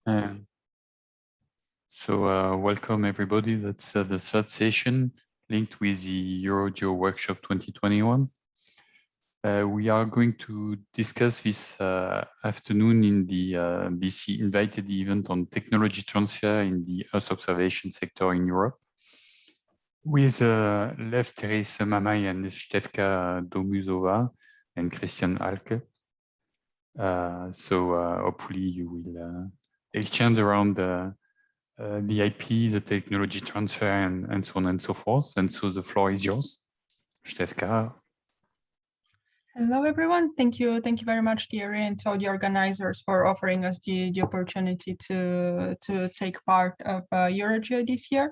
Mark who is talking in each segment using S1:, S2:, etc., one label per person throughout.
S1: Welcome everybody. That's the third session linked with the EuroGEO Workshop 2021. We are going to discuss this afternoon in the this invited event on technology transfer in the Earth observation sector in Europe. With left Teresa Mamai and Stefka Domuzova and Christian Alke. Hopefully you will exchange around the IP, the technology transfer, and so on and so forth. And so the floor is yours, Stefka.
S2: Hello, everyone. Thank you very much, Thierry, and to all the organizers for offering us the opportunity to take part of EuroGEO this year.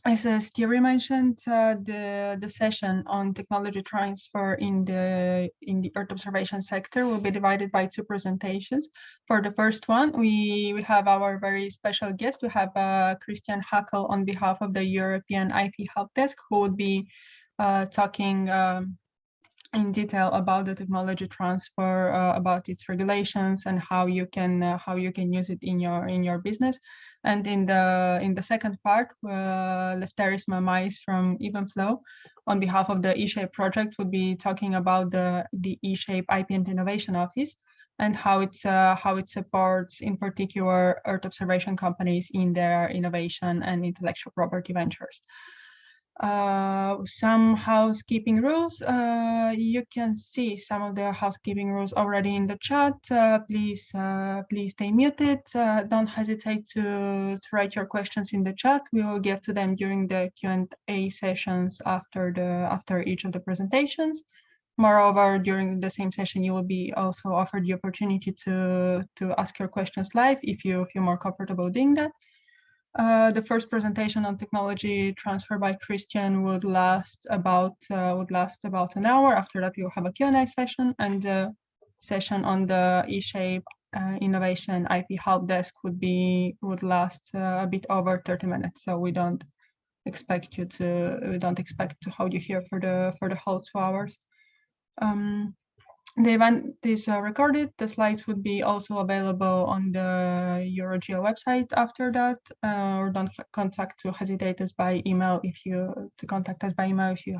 S2: As Thierry mentioned, the session on technology transfer in the Earth observation sector will be divided by two presentations. For the first one, we have our very special guest. We have Christian Hackel on behalf of the European IP Help Desk, who would be talking in detail about the technology transfer, about its regulations, and how you can use it in your business. And in the second part, Lefteris Mamais from Evenflow, on behalf of the eShape project, would be talking about the eShape IP and Innovation Office and how it supports, in particular, Earth observation companies in their innovation and intellectual property ventures. Some housekeeping rules. You can see some of the housekeeping rules already in the chat. Please stay muted. Don't hesitate to write your questions in the chat. We will get to them during the Q&A sessions after each of the presentations. Moreover, during the same session, you will be also offered the opportunity to ask your questions live if you feel more comfortable doing that. The first presentation on technology transfer by Christian would last about an hour. After that, we will have a Q&A session, and the session on the eShape Innovation IP Help Desk would last a bit over 30 minutes. So we don't expect to hold you here for the whole 2 hours. The event is recorded. The slides would be also available on the EuroGEO website after that, or don't hesitate us by email if you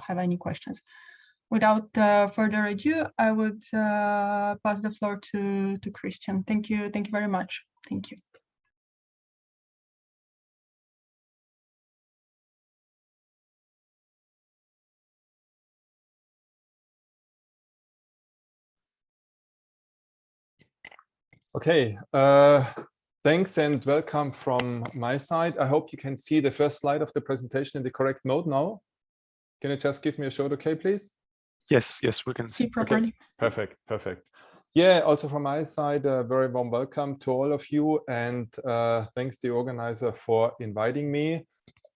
S2: have any questions. Without further ado, I would pass the floor to Christian. Thank you very much. Thank you.
S3: Okay, thanks and welcome from my side. I hope you can see the first slide of the presentation in the correct mode now. Can you just give me a short okay, please?
S4: Yes, we can see
S2: properly.
S3: Okay, perfect. Yeah, also from my side, a very warm welcome to all of you, and thanks to the organizer for inviting me.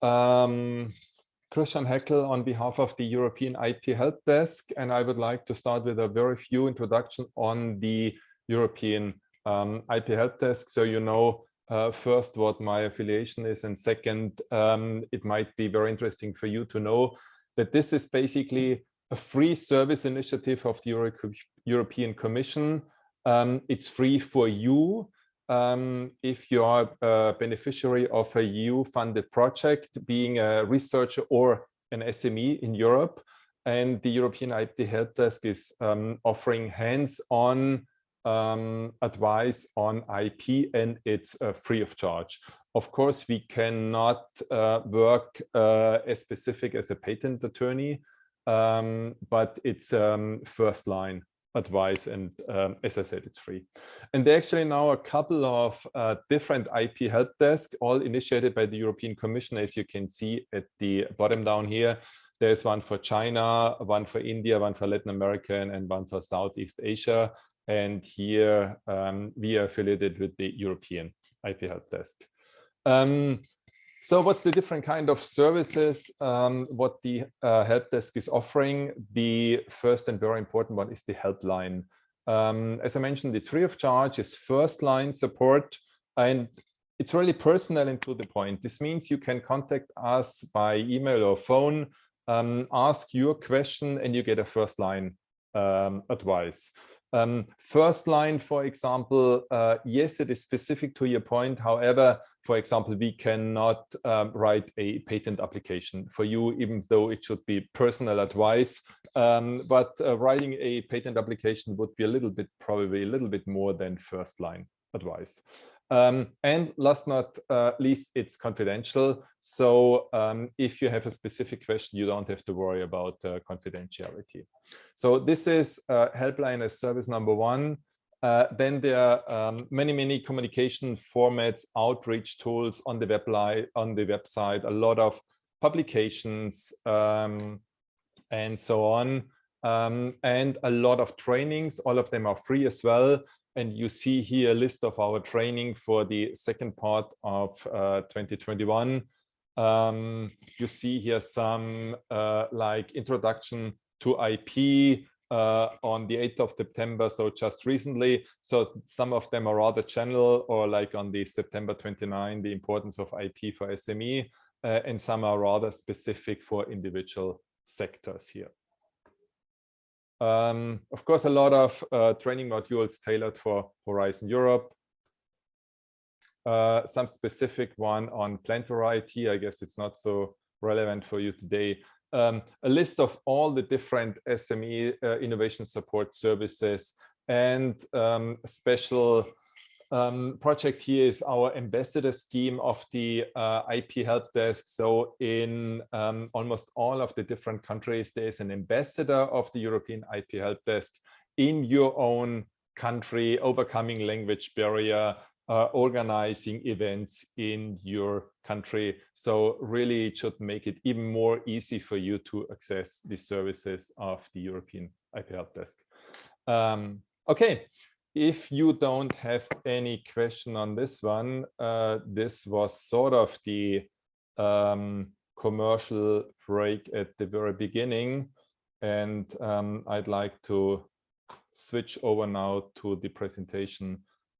S3: Christian Hackel on behalf of the European IP Help Desk, and I would like to start with a very few introduction on the European IP Help Desk, so you know first what my affiliation is, and second, it might be very interesting for you to know that this is basically a free service initiative of the European Commission. It's free for you if you are a beneficiary of a EU-funded project, being a researcher or an SME in Europe, and the European IP Help Desk is offering hands-on advice on IP, and it's free of charge. Of course, we cannot work as specific as a patent attorney, but it's first line advice, and as I said, it's free. And there are actually now a couple of different IP help desks, all initiated by the European Commission, as you can see at the bottom down here. There's one for China, one for India, one for Latin America, and one for Southeast Asia. And here we are affiliated with the European IP Help Desk. So what's the different kind of services what the help desk is offering? The first and very important one is the helpline. As I mentioned, it's free of charge, it's first line support, and it's really personal and to the point. This means you can contact us by email or phone, ask your question, and you get a first line advice. First line, for example, yes, it is specific to your point. However, for example, we cannot write a patent application for you, even though it should be personal advice. But writing a patent application would be probably a little bit more than first line advice. And last not least, it's confidential. So if you have a specific question, you don't have to worry about confidentiality. So this is helpline as service number 1. Then there are many communication formats, outreach tools on the website, a lot of publications and so on, and a lot of trainings. All of them are free as well. And you see here a list of our training for the second part of 2021. You see here some like introduction to IP on the 8th of September, so just recently. So some of them are rather general, or like on the September 29, the importance of IP for SME, and some are rather specific for individual sectors here. Of course, a lot of training modules tailored for Horizon Europe. Some specific one on plant variety. I guess it's not so relevant for you today. A list of all the different SME innovation support services, and a special project here is our ambassador scheme of the IP help desk. So in almost all of the different countries, there is an ambassador of the European IP help desk in your own country, overcoming language barrier, organizing events in your country. So really it should make it even more easy for you to access the services of the European IP help desk. Okay. If you don't have any question on this one, this was sort of the commercial break at the very beginning. And I'd like to switch over now to the presentation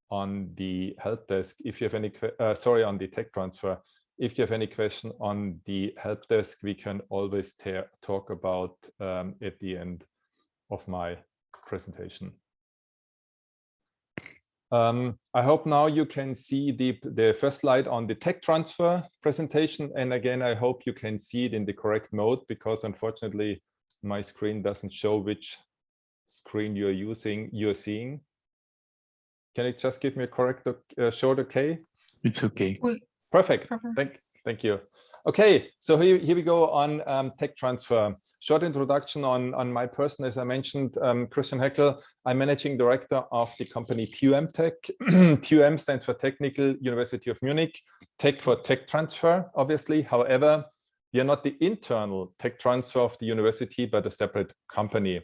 S3: on the help desk. If you have any, on the tech transfer. If you have any question on the help desk, we can always talk about at the end of my presentation. I hope now you can see the first slide on the tech transfer presentation. And again, I hope you can see it in the correct mode, because unfortunately my screen doesn't show which screen you're seeing. Can you just give me a correct short okay?
S1: It's okay.
S3: Perfect. Thank you. Okay, so here we go on tech transfer. Short introduction on my person. As I mentioned, Christian Heckel. I'm managing director of the company TUM Tech. TUM stands for Technical University of Munich. Tech for tech transfer, obviously. However, we are not the internal tech transfer of the university, but a separate company,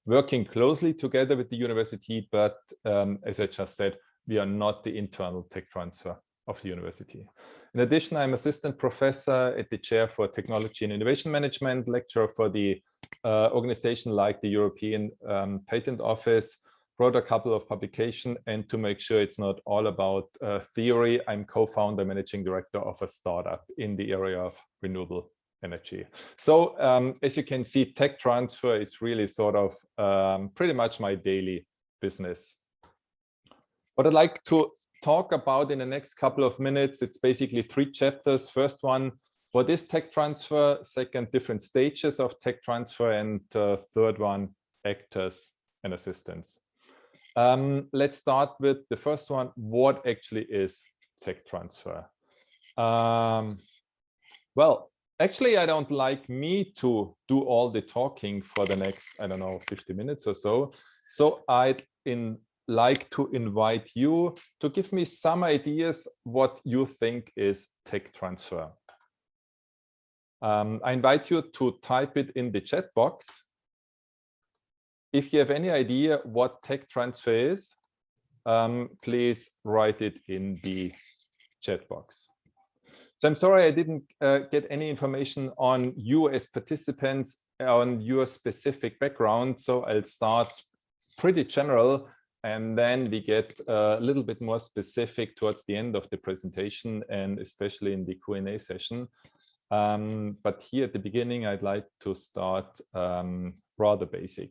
S3: working closely together with the university. But as I just said, we are not the internal tech transfer of the university. In addition, I'm assistant professor at the chair for technology and innovation management, lecturer for the organization like the European Patent Office, wrote a couple of publications, and to make sure it's not all about theory, I'm co-founder, managing director of a startup in the area of renewable energy. So as you can see, tech transfer is really sort of pretty much my daily business. What I'd like to talk about in the next couple of minutes, it's basically 3 chapters. First one, what is tech transfer? Second, different stages of tech transfer, and third one, actors and assistants. Let's start with the first one. What actually is tech transfer? Well, actually, I don't like me to do all the talking for the next, I don't know, 50 minutes or so. So I'd like to invite you to give me some ideas what you think is tech transfer. I invite you to type it in the chat box. If you have any idea what tech transfer is, please write it in the chat box. So I'm sorry I didn't get any information on you as participants, on your specific background. So I'll start pretty general, and then we get a little bit more specific towards the end of the presentation, and especially in the Q&A session. But here at the beginning, I'd like to start rather basic.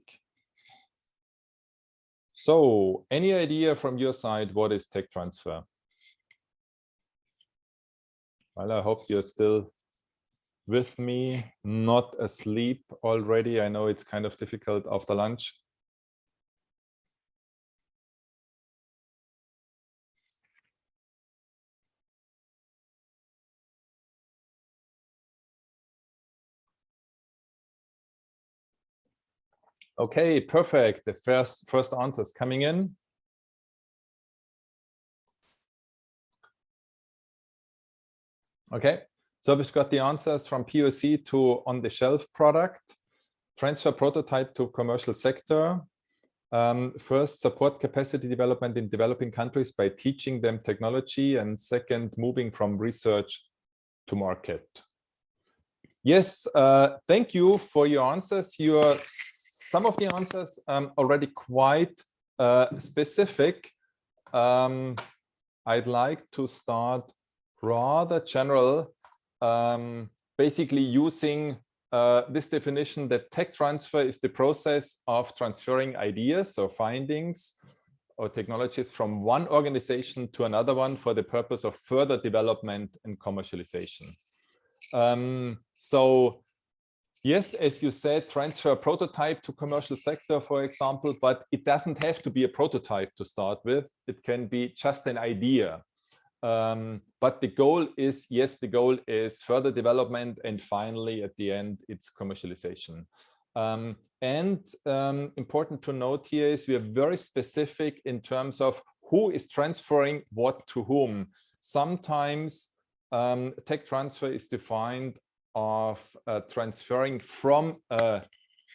S3: So any idea from your side, what is tech transfer? Well, I hope you're still with me, not asleep already. I know it's kind of difficult after lunch. Okay, perfect. The first answers coming in. Okay, so we've got the answers from POC to on-the-shelf product, transfer prototype to commercial sector. First, support capacity development in developing countries by teaching them technology, and second, moving from research to market. Yes, thank you for your answers. Some of the answers already quite specific. I'd like to start rather general, basically using this definition that tech transfer is the process of transferring ideas or findings or technologies from one organization to another one for the purpose of further development and commercialization. So yes, as you said, transfer a prototype to commercial sector, for example, but it doesn't have to be a prototype to start with. It can be just an idea. But the goal is, yes, the goal is further development, and finally, at the end, it's commercialization. Important to note here is we are very specific in terms of who is transferring what to whom. Sometimes tech transfer is defined of transferring from a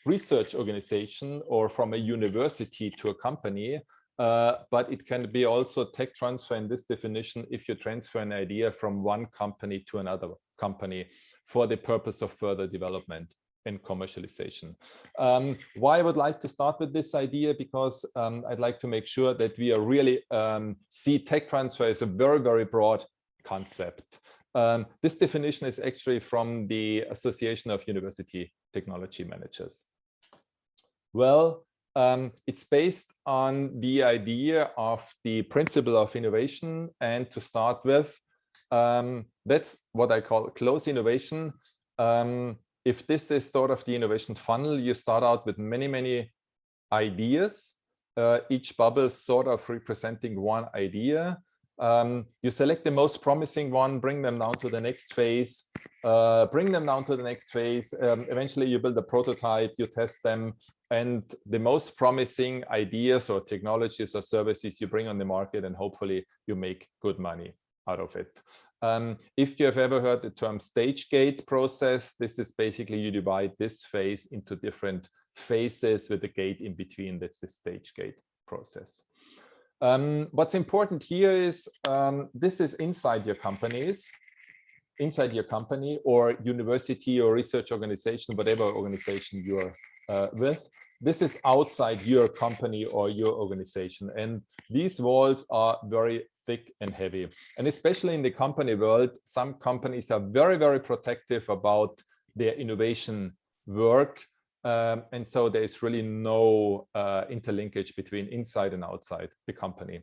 S3: research organization or from a university to a company. But it can be also tech transfer in this definition if you transfer an idea from one company to another company for the purpose of further development and commercialization. Why I would like to start with this idea, because I'd like to make sure that we are really see tech transfer as a very, very broad concept. This definition is actually from the Association of University Technology Managers. Well, it's based on the idea of the principle of innovation, and to start with, that's what I call close innovation. If this is sort of the innovation funnel, you start out with many, many ideas, each bubble sort of representing one idea. You select the most promising one, bring them down to the next phase, eventually you build a prototype, you test them, and the most promising ideas or technologies or services you bring on the market, and hopefully you make good money out of it. If you have ever heard the term stage gate process, this is basically you divide this phase into different phases with a gate in between. That's the stage gate process. What's important here is this is inside your companies, inside your company or university or research organization, whatever organization you're with. This is outside your company or your organization, and these walls are very thick and heavy. And especially in the company world, some companies are very, very protective about their innovation work. And so there is really no interlinkage between inside and outside the company.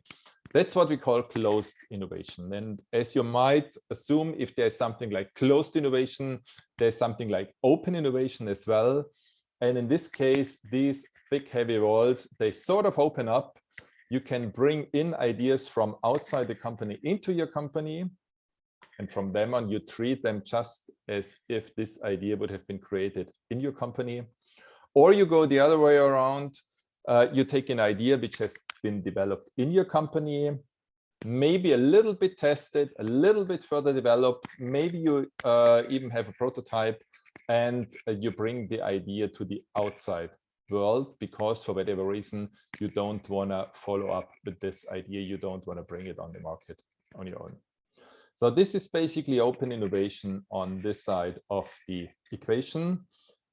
S3: That's what we call closed innovation. And as you might assume, if there's something like closed innovation, there's something like open innovation as well. And in this case, these thick, heavy walls, they sort of open up. You can bring in ideas from outside the company into your company. And from them on, you treat them just as if this idea would have been created in your company. Or you go the other way around. You take an idea which has been developed in your company, maybe a little bit tested, a little bit further developed. Maybe you even have a prototype, and you bring the idea to the outside world because for whatever reason, you don't want to follow up with this idea. You don't want to bring it on the market on your own. So this is basically open innovation on this side of the equation.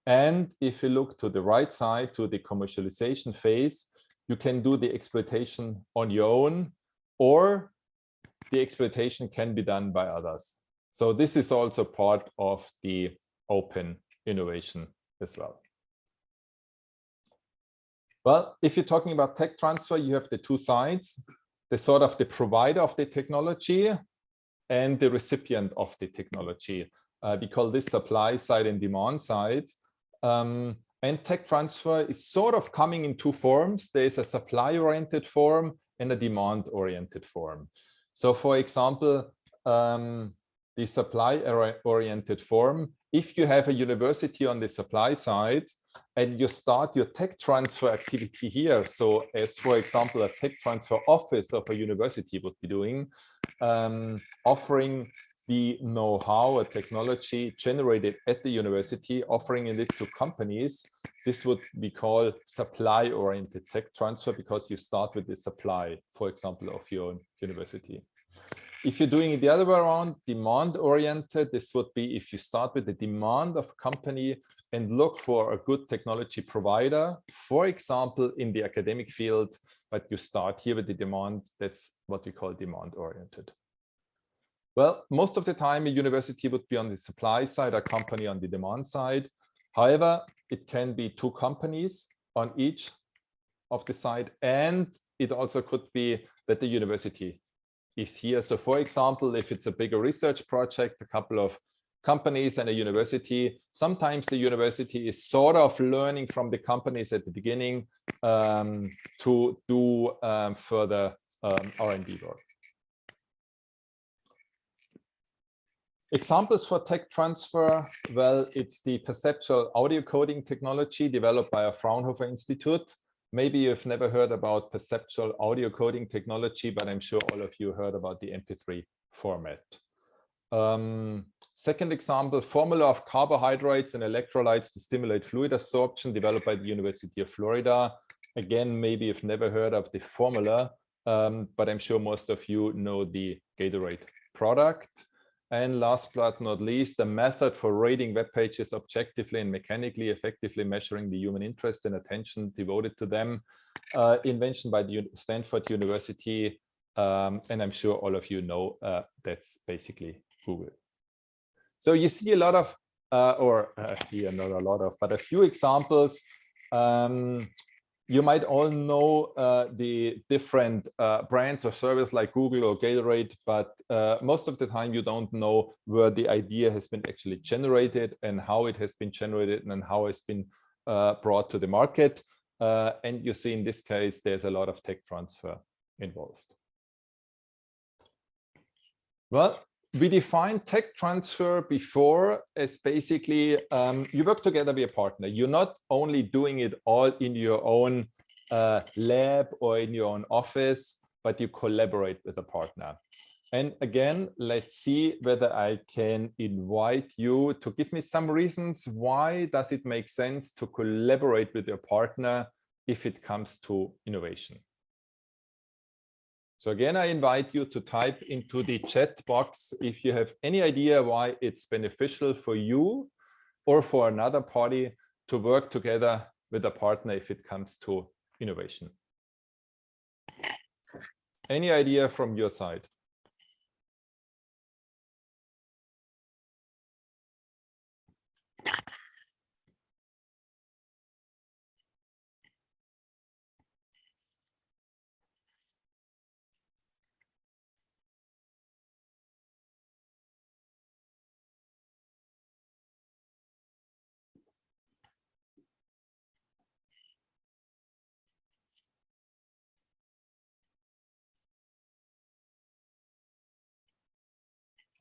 S3: And if you look to the right side, to the commercialization phase, you can do the exploitation on your own, or the exploitation can be done by others. So this is also part of the open innovation as well. Well, if you're talking about tech transfer, you have the two sides, the sort of the provider of the technology and the recipient of the technology. We call this supply side and demand side. And tech transfer is sort of coming in two forms. There's a supply-oriented form and a demand-oriented form. So for example, the supply-oriented form, if you have a university on the supply side and you start your tech transfer activity here, so as for example, a tech transfer office of a university would be doing, offering the know-how, a technology generated at the university, offering it to companies, this would be called supply-oriented tech transfer because you start with the supply, for example, of your university. If you're doing it the other way around, demand-oriented, this would be if you start with the demand of a company and look for a good technology provider, for example, in the academic field, but you start here with the demand, that's what we call demand-oriented. Well, most of the time, a university would be on the supply side, a company on the demand side. However, it can be two companies on each of the side, and it also could be that the university is here. So for example, if it's a bigger research project, a couple of companies and a university, sometimes the university is sort of learning from the companies at the beginning to do further R&D work. Examples for tech transfer, well, it's the perceptual audio coding technology developed by a Fraunhofer Institute. Maybe you've never heard about perceptual audio coding technology, but I'm sure all of you heard about the MP3 format. Second example, formula of carbohydrates and electrolytes to stimulate fluid absorption developed by the University of Florida. Again, maybe you've never heard of the formula, but I'm sure most of you know the Gatorade product. And last but not least, a method for rating web pages objectively and mechanically effectively measuring the human interest and attention devoted to them. Invention by the Stanford University. And I'm sure all of you know that's basically Google. So you see a lot of, here not a lot of, but a few examples. You might all know the different brands or service like Google or Gatorade, but most of the time you don't know where the idea has been actually generated and how it has been generated and how it's been brought to the market. And you see in this case, there's a lot of tech transfer involved. Well, we defined tech transfer before as basically you work together with a partner. You're not only doing it all in your own lab or in your own office, but you collaborate with a partner. And again, let's see whether I can invite you to give me some reasons why does it make sense to collaborate with your partner if it comes to innovation. So again, I invite you to type into the chat box if you have any idea why it's beneficial for you or for another party to work together with a partner if it comes to innovation. Any idea from your side?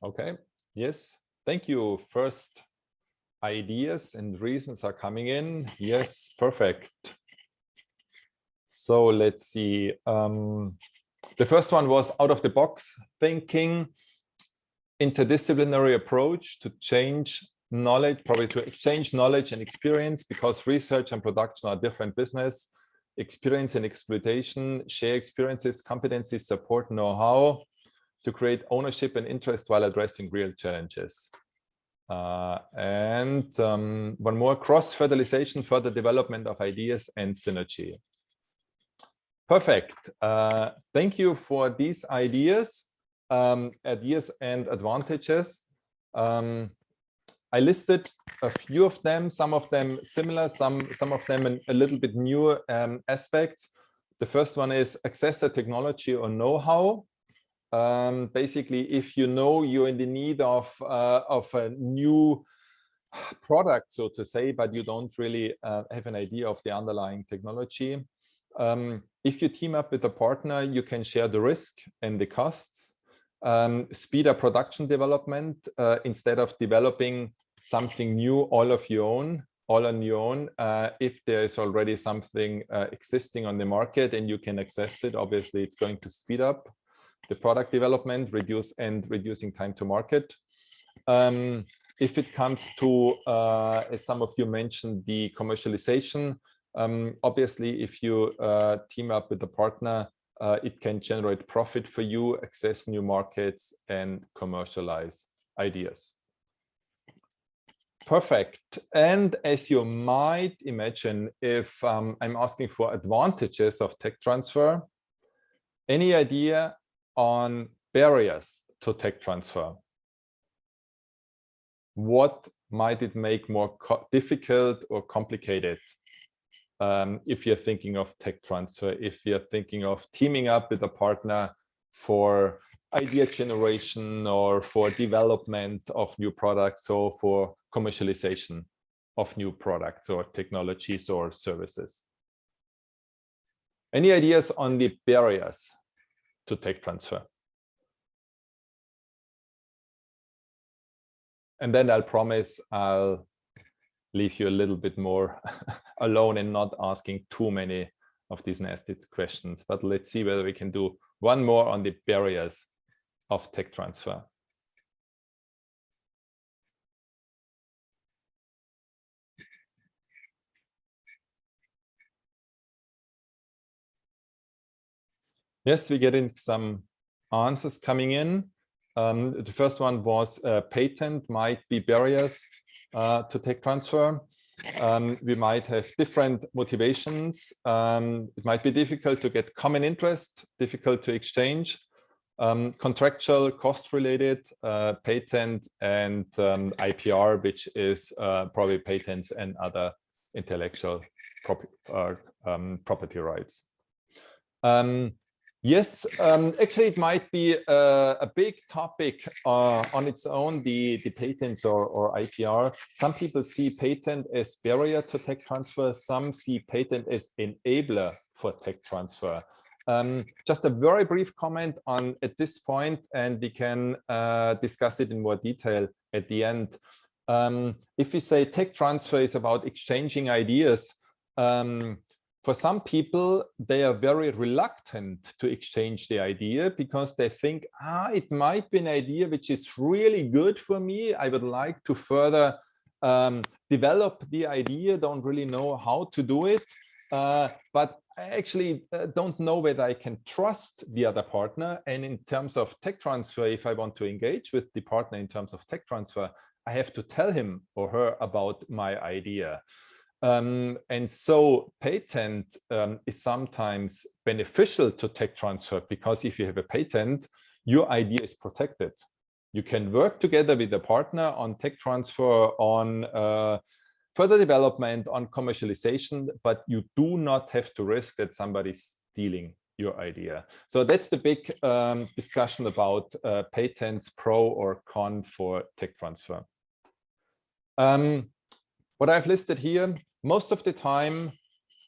S3: Okay, yes, thank you. First ideas and reasons are coming in. Yes, perfect. So let's see. The first one was out of the box thinking, interdisciplinary approach to change knowledge, probably to exchange knowledge and experience, because research and production are different business. Experience and exploitation, share experiences, competencies, support, know-how, to create ownership and interest while addressing real challenges. And one more, cross-fertilization, further development of ideas and synergy. Perfect. Thank you for these ideas and advantages. I listed a few of them, some of them similar, some of them a little bit newer aspects. The first one is access to technology or know-how. Basically, if you know you're in the need of a new product, so to say, but you don't really have an idea of the underlying technology. If you team up with a partner, you can share the risk and the costs, speed up production development instead of developing something new all on your own. If there is already something existing on the market and you can access it, obviously it's going to speed up the product development, reducing time to market. If it comes to, as some of you mentioned, the commercialization, obviously, if you team up with a partner, it can generate profit for you, access new markets, and commercialize ideas. Perfect. And as you might imagine, if I'm asking for advantages of tech transfer, any idea on barriers to tech transfer? What might it make more difficult or complicated if you're thinking of tech transfer, if you're thinking of teaming up with a partner for idea generation or for development of new products or for commercialization of new products or technologies or services? Any ideas on the barriers to tech transfer? And then I'll promise I'll leave you a little bit more alone and not asking too many of these nasty questions. But let's see whether we can do one more on the barriers of tech transfer. Yes, we're getting some answers coming in. The first one was patent might be barriers to tech transfer. We might have different motivations. It might be difficult to get common interest, difficult to exchange, contractual, cost-related, patent, and IPR, which is probably patents and other intellectual property rights. Yes, actually, it might be a big topic on its own, the patents or IPR. Some people see patent as barrier to tech transfer. Some see patent as enabler for tech transfer. Just a very brief comment on at this point, and we can discuss it in more detail at the end. If we say tech transfer is about exchanging ideas, for some people, they are very reluctant to exchange the idea because they think, it might be an idea which is really good for me. I would like to further develop the idea, don't really know how to do it, but I actually don't know whether I can trust the other partner. And in terms of tech transfer, if I want to engage with the partner in terms of tech transfer, I have to tell him or her about my idea. And so patent is sometimes beneficial to tech transfer because if you have a patent, your idea is protected. You can work together with a partner on tech transfer, on further development, on commercialization, but you do not have to risk that somebody's stealing your idea. So that's the big discussion about patents, pro or con for tech transfer. What I've listed here, most of the time,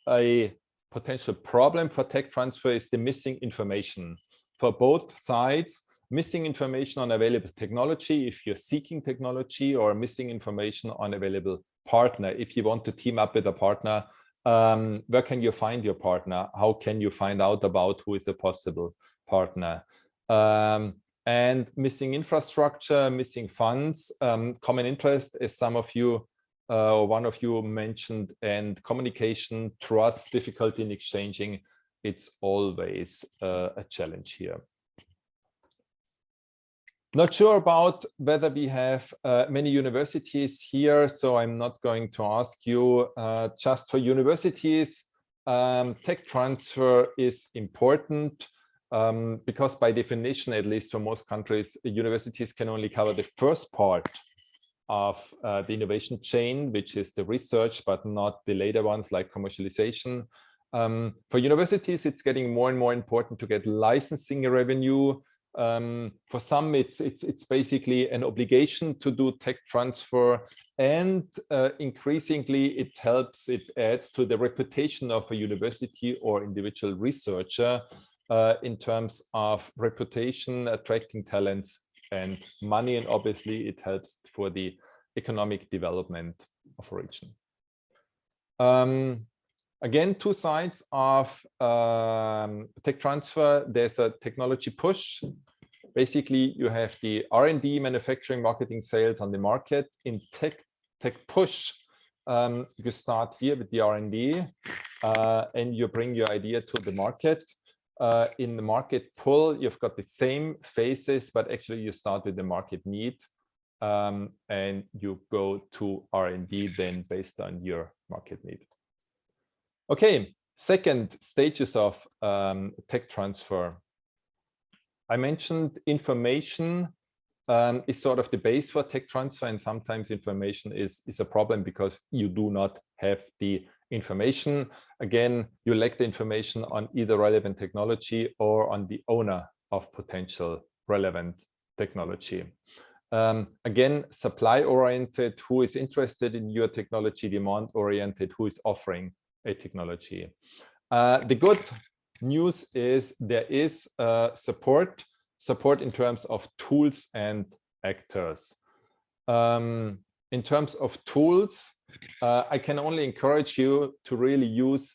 S3: a potential problem for tech transfer is the missing information. For both sides, missing information on available technology, if you're seeking technology, or missing information on available partner. If you want to team up with a partner, where can you find your partner? How can you find out about who is a possible partner? And missing infrastructure, missing funds, common interest, as some of you or one of you mentioned, and communication, trust, difficulty in exchanging, it's always a challenge here. Not sure about whether we have many universities here, so I'm not going to ask you. Just for universities, tech transfer is important because by definition, at least for most countries, universities can only cover the first part of the innovation chain, which is the research, but not the later ones like commercialization. For universities, it's getting more and more important to get licensing revenue. For some, it's basically an obligation to do tech transfer, and increasingly it adds to the reputation of a university or individual researcher in terms of reputation, attracting talents and money, and obviously it helps for the economic development of a region. Again, two sides of tech transfer. There's a technology push. Basically, you have the R&D, manufacturing, marketing, sales on the market. In tech push, you start here with the R&D and you bring your idea to the market. In the market pull, you've got the same phases, but actually you start with the market need and you go to R&D then based on your market need. Okay, second stages of tech transfer. I mentioned information is sort of the base for tech transfer, and sometimes information is a problem because you do not have the information. Again, you lack the information on either relevant technology or on the owner of potential relevant technology. Again, supply-oriented, who is interested in your technology, demand-oriented, who is offering a technology. The good news is there is support in terms of tools and actors. In terms of tools, I can only encourage you to really use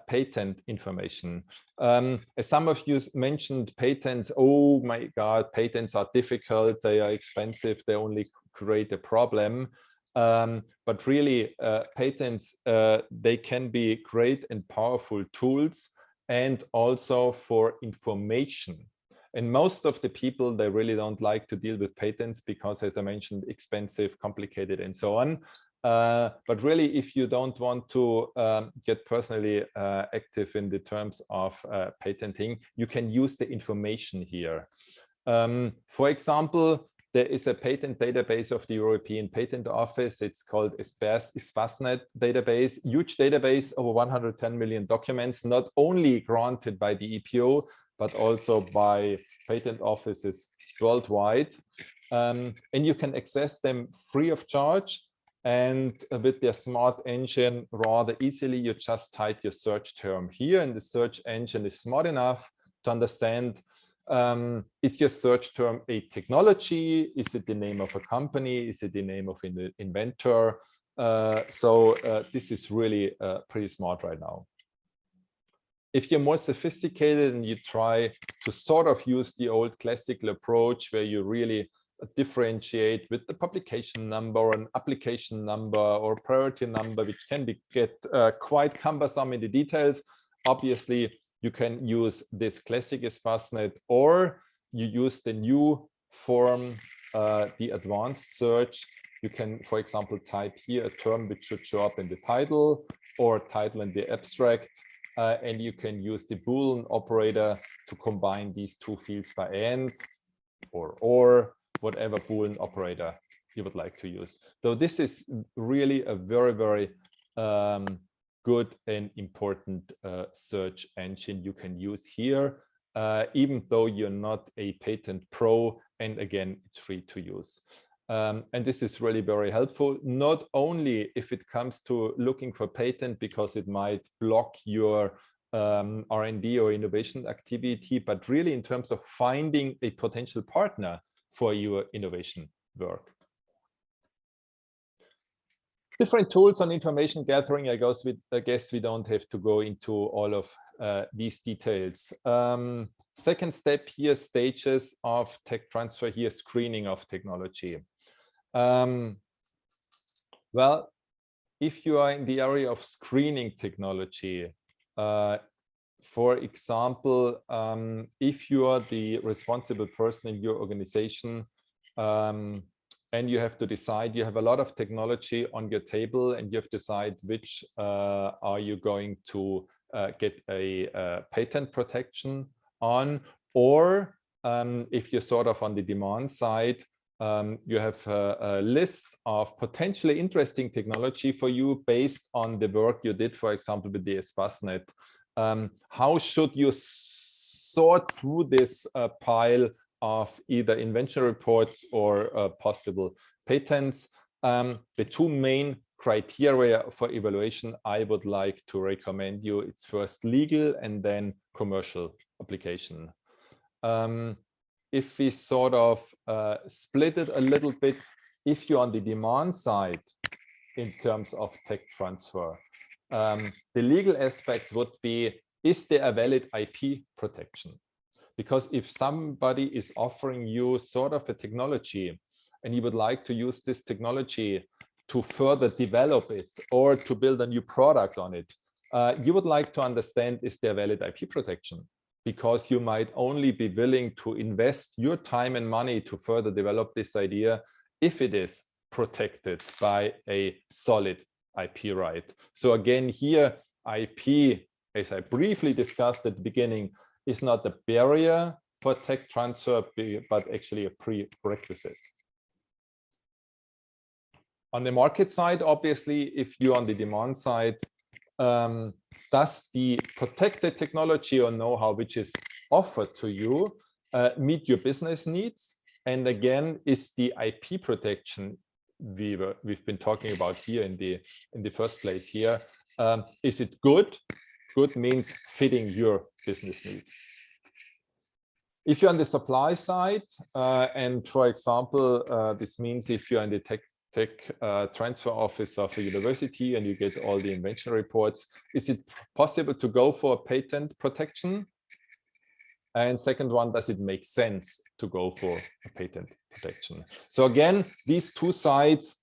S3: patent information. As some of you mentioned patents, oh my God, patents are difficult, they are expensive, they only create a problem. But really, patents, they can be great and powerful tools, and also for information. And most of the people, they really don't like to deal with patents because, as I mentioned, expensive, complicated, and so on. But really, if you don't want to get personally active in the terms of patenting, you can use the information here. For example, there is a patent database of the European Patent Office. It's called ISPASnet database, huge database, over 110 million documents, not only granted by the EPO, but also by patent offices worldwide. And you can access them free of charge. And with their smart engine, rather easily, you just type your search term here, and the search engine is smart enough to understand, is your search term a technology? Is it the name of a company? Is it the name of an inventor? So this is really pretty smart right now. If you're more sophisticated and you try to sort of use the old classical approach where you really differentiate with the publication number or an application number or priority number, which can get quite cumbersome in the details, obviously you can use this classic ISPASnet, or you use the new form, the advanced search. You can, for example, type here a term which should show up in the title or title in the abstract. And you can use the Boolean operator to combine these two fields by and or whatever Boolean operator you would like to use. So this is really a very, very good and important search engine you can use here, even though you're not a patent pro, and again, it's free to use. And this is really very helpful, not only if it comes to looking for patent because it might block your R&D or innovation activity, but really in terms of finding a potential partner for your innovation work. Different tools on information gathering. I guess we don't have to go into all of these details. Second step here, stages of tech transfer here, screening of technology. Well, if you are in the area of screening technology, for example, if you are the responsible person in your organization, and you have to decide, you have a lot of technology on your table, and you have to decide which are you going to get a patent protection on, or if you're sort of on the demand side, you have a list of potentially interesting technology for you based on the work you did, for example, with the Espasnet. How should you sort through this pile of either invention reports or possible patents? The two main criteria for evaluation I would like to recommend you, it's first legal and then commercial application. If we sort of split it a little bit, if you're on the demand side in terms of tech transfer, the legal aspect would be, is there a valid IP protection? Because if somebody is offering you sort of a technology and you would like to use this technology to further develop it or to build a new product on it, you would like to understand, is there valid IP protection? Because you might only be willing to invest your time and money to further develop this idea if it is protected by a solid IP right. So again, here, IP, as I briefly discussed at the beginning, is not the barrier for tech transfer, but actually a prerequisite. On the market side, obviously, if you're on the demand side, does the protected technology or know-how which is offered to you meet your business needs? And again, is the IP protection we've been talking about here in the first place here, is it good? Good means fitting your business needs. If you're on the supply side, and for example, this means if you're in the tech transfer office of a university and you get all the invention reports, is it possible to go for patent protection? And second one, does it make sense to go for a patent protection? So again, these two sides,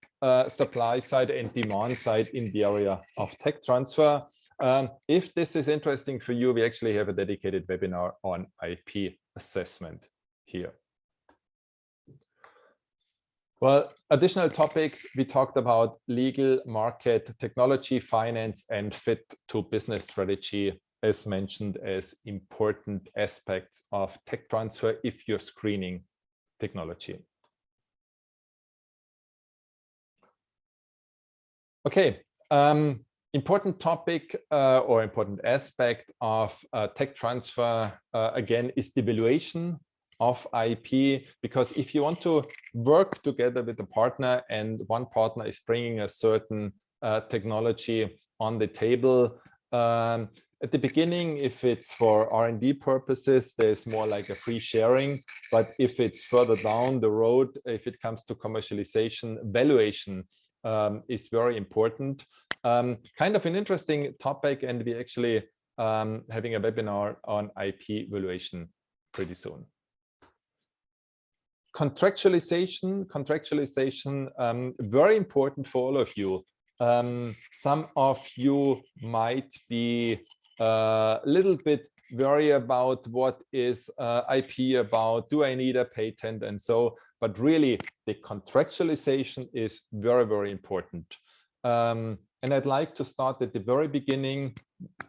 S3: supply side and demand side in the area of tech transfer. If this is interesting for you, we actually have a dedicated webinar on IP assessment here. Well, additional topics, we talked about legal, market, technology, finance, and fit to business strategy, as mentioned, as important aspects of tech transfer if you're screening technology. Okay, important topic or important aspect of tech transfer, again, is the evaluation of IP, because if you want to work together with a partner and one partner is bringing a certain technology on the table, at the beginning, if it's for R&D purposes, there's more like a free sharing. But if it's further down the road, if it comes to commercialization, valuation is very important. Kind of an interesting topic, and we actually having a webinar on IP valuation pretty soon. Contractualization, very important for all of you. Some of you might be a little bit worried about what is IP about, do I need a patent and so, but really the contractualization is very, very important. And I'd like to start at the very beginning.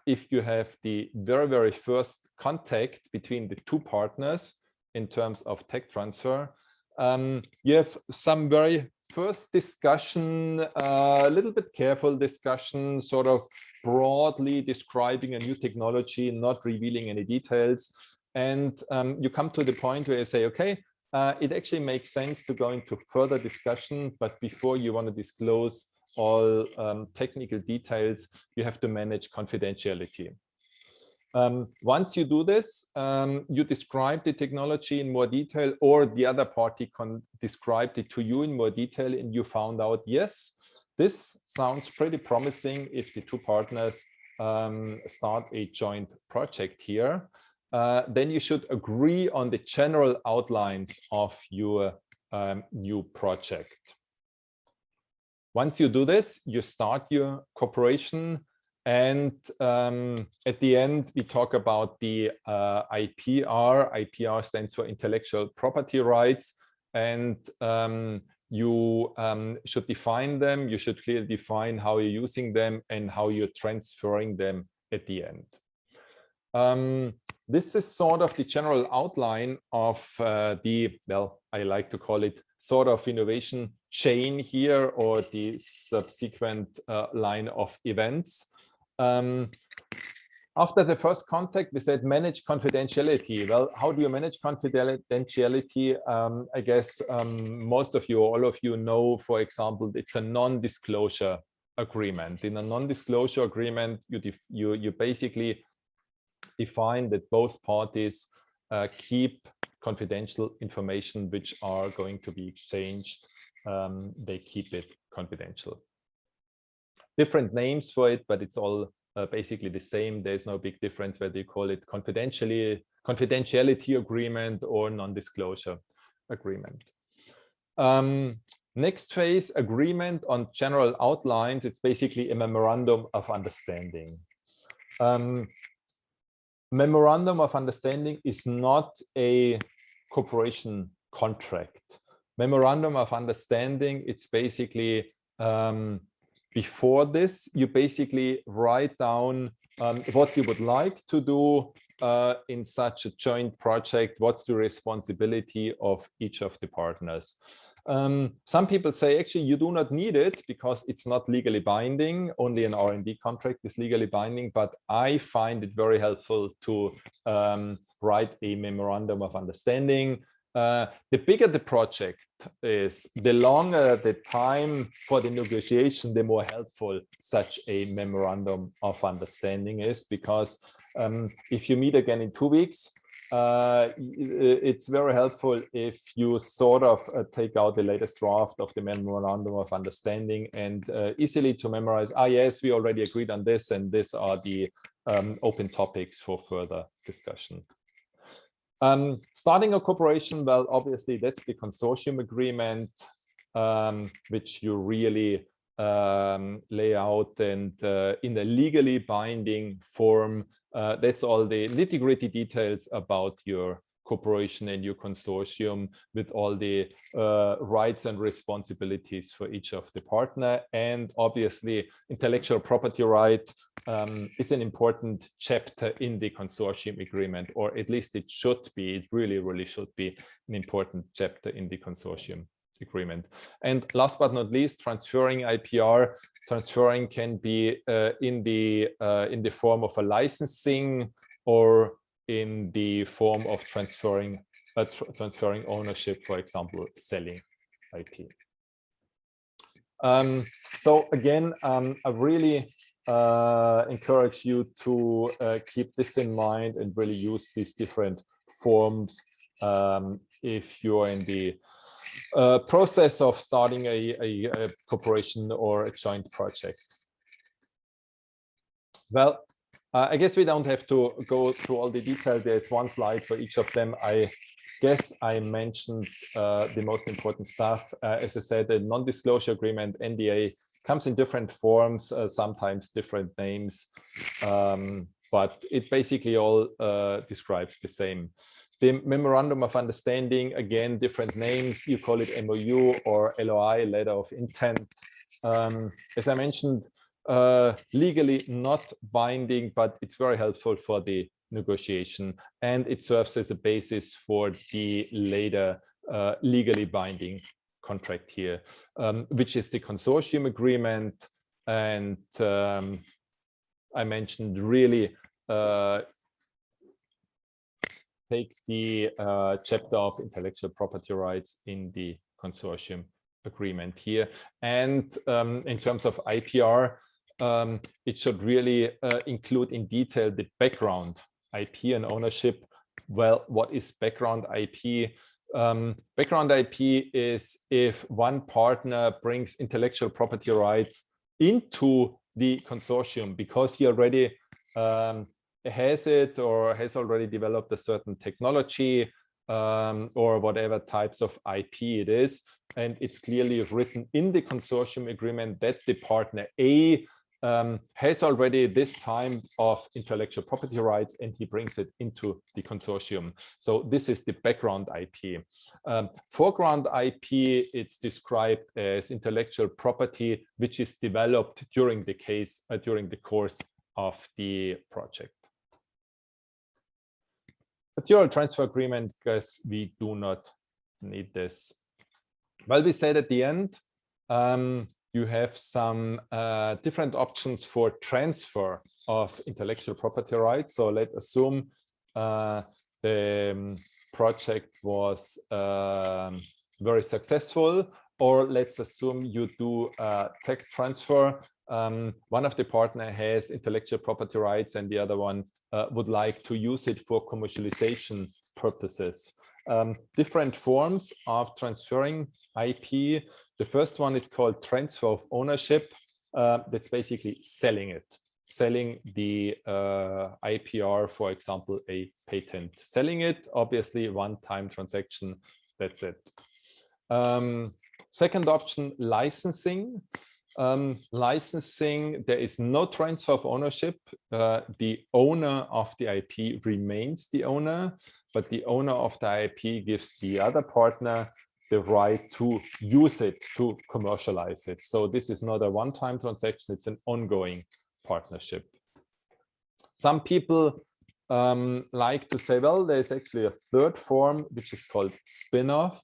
S3: If you have the very, very first contact between the two partners in terms of tech transfer, you have some very first discussion, a little bit careful discussion, sort of broadly describing a new technology, not revealing any details. And you come to the point where you say, okay, it actually makes sense to go into further discussion, but before you want to disclose all technical details, you have to manage confidentiality. Once you do this, you describe the technology in more detail, or the other party described it to you in more detail, and you found out, yes, this sounds pretty promising if the two partners start a joint project here. Then you should agree on the general outlines of your new project. Once you do this, you start your cooperation. And at the end, we talk about the IPR. IPR stands for Intellectual Property Rights. And you should define them. You should clearly define how you're using them and how you're transferring them at the end. this is sort of the general outline of the, well, I like to call it sort of innovation chain here, or the subsequent line of events. After the first contact, we said manage confidentiality. Well, how do you manage confidentiality? I guess most of you, all of you know, for example, it's a non-disclosure agreement. In a non-disclosure agreement, you basically define that both parties keep confidential information which are going to be exchanged. They keep it confidential. Different names for it, but it's all basically the same. There's no big difference whether you call it confidentiality agreement or non-disclosure agreement. Next phase, agreement on general outlines. It's basically a memorandum of understanding. Memorandum of understanding is not a cooperation contract. Memorandum of understanding, it's basically before this, you basically write down what you would like to do in such a joint project. What's the responsibility of each of the partners? Some people say, actually, you do not need it because it's not legally binding. Only an R&D contract is legally binding, but I find it very helpful to write a memorandum of understanding. The bigger the project is, the longer the time for the negotiation, the more helpful such a memorandum of understanding is, because if you meet again in 2 weeks, it's very helpful if you sort of take out the latest draft of the memorandum of understanding and easily to memorize, yes, we already agreed on this, and these are the open topics for further discussion. Starting a cooperation, well, obviously that's the consortium agreement, which you really lay out and in a legally binding form. That's all the nitty-gritty details about your cooperation and your consortium, with all the rights and responsibilities for each of the partner. And obviously, intellectual property right is an important chapter in the consortium agreement, or at least it should be. It really, really should be an important chapter in the consortium agreement. And last but not least, transferring IPR. Transferring can be in the form of a licensing, or in the form of transferring ownership, for example, selling IP. So again, I really encourage you to keep this in mind and really use these different forms if you're in the process of starting a cooperation or a joint project. Well, I guess we don't have to go through all the details. There's one slide for each of them. I guess I mentioned the most important stuff. As I said, the non-disclosure agreement, NDA, comes in different forms, sometimes different names, but it basically all describes the same. The memorandum of understanding, again, different names. You call it MOU or LOI, letter of intent. As I mentioned, legally not binding, but it's very helpful for the negotiation, and it serves as a basis for the later legally binding contract here, which is the consortium agreement. And I mentioned really take the chapter of intellectual property rights in the consortium agreement here. And in terms of IPR, it should really include in detail the background IP and ownership. Well, what is background IP? Background IP is if one partner brings intellectual property rights into the consortium because he already has it or has already developed a certain technology or whatever types of IP it is. And it's clearly written in the consortium agreement that the partner A has already this time of intellectual property rights, and he brings it into the consortium. So this is the background IP. Foreground IP, it's described as intellectual property which is developed during the course of the project. Material transfer agreement, because we do not need this. Well, we said at the end, you have some different options for transfer of intellectual property rights. So let's assume the project was very successful, or let's assume you do tech transfer. One of the partner has intellectual property rights and the other one would like to use it for commercialization purposes. Different forms of transferring IP. The first one is called transfer of ownership. That's basically selling it, selling the IPR, for example, a patent. Selling it, obviously, one-time transaction, that's it. Second option, licensing. Licensing, there is no transfer of ownership. The owner of the IP remains the owner, but the owner of the IP gives the other partner the right to use it, to commercialize it. So this is not a one-time transaction, it's an ongoing partnership. Some people like to say, well, there's actually a third form, which is called spin-off.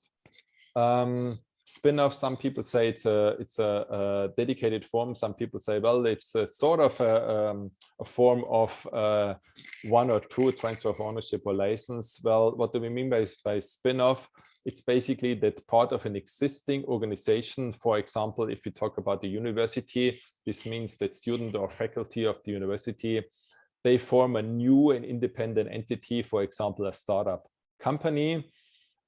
S3: Spin-off, some people say it's a dedicated form. Some people say, well, it's a sort of a form of one or two transfer of ownership or license. Well, what do we mean by spin-off? It's basically that part of an existing organization. For example, if we talk about the university, this means that student or faculty of the university, they form a new and independent entity, for example, a startup company.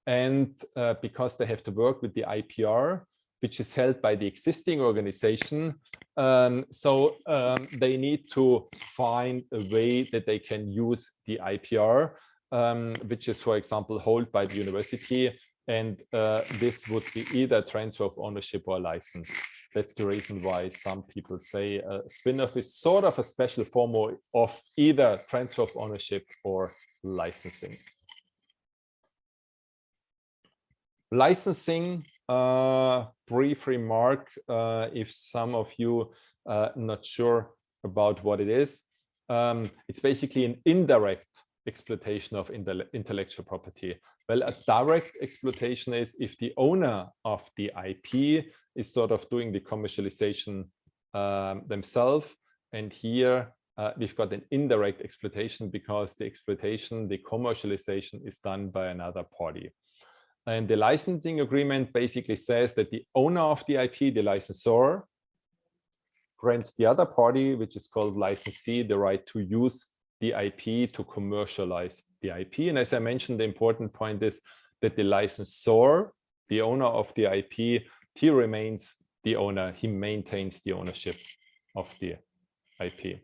S3: And because they have to work with the IPR, which is held by the existing organization, they need to find a way that they can use the IPR, which is, for example, held by the university. And this would be either transfer of ownership or license. That's the reason why some people say spin-off is sort of a special form of either transfer of ownership or licensing. Licensing, brief remark, if some of you are not sure about what it is. It's basically an indirect exploitation of intellectual property. Well, a direct exploitation is if the owner of the IP is sort of doing the commercialization themselves. And here we've got an indirect exploitation because the exploitation, the commercialization is done by another party. And the licensing agreement basically says that the owner of the IP, the licensor, grants the other party, which is called licensee, the right to use the IP to commercialize the IP. And as I mentioned, the important point is that the licensor, the owner of the IP, he remains the owner. He maintains the ownership of the IP.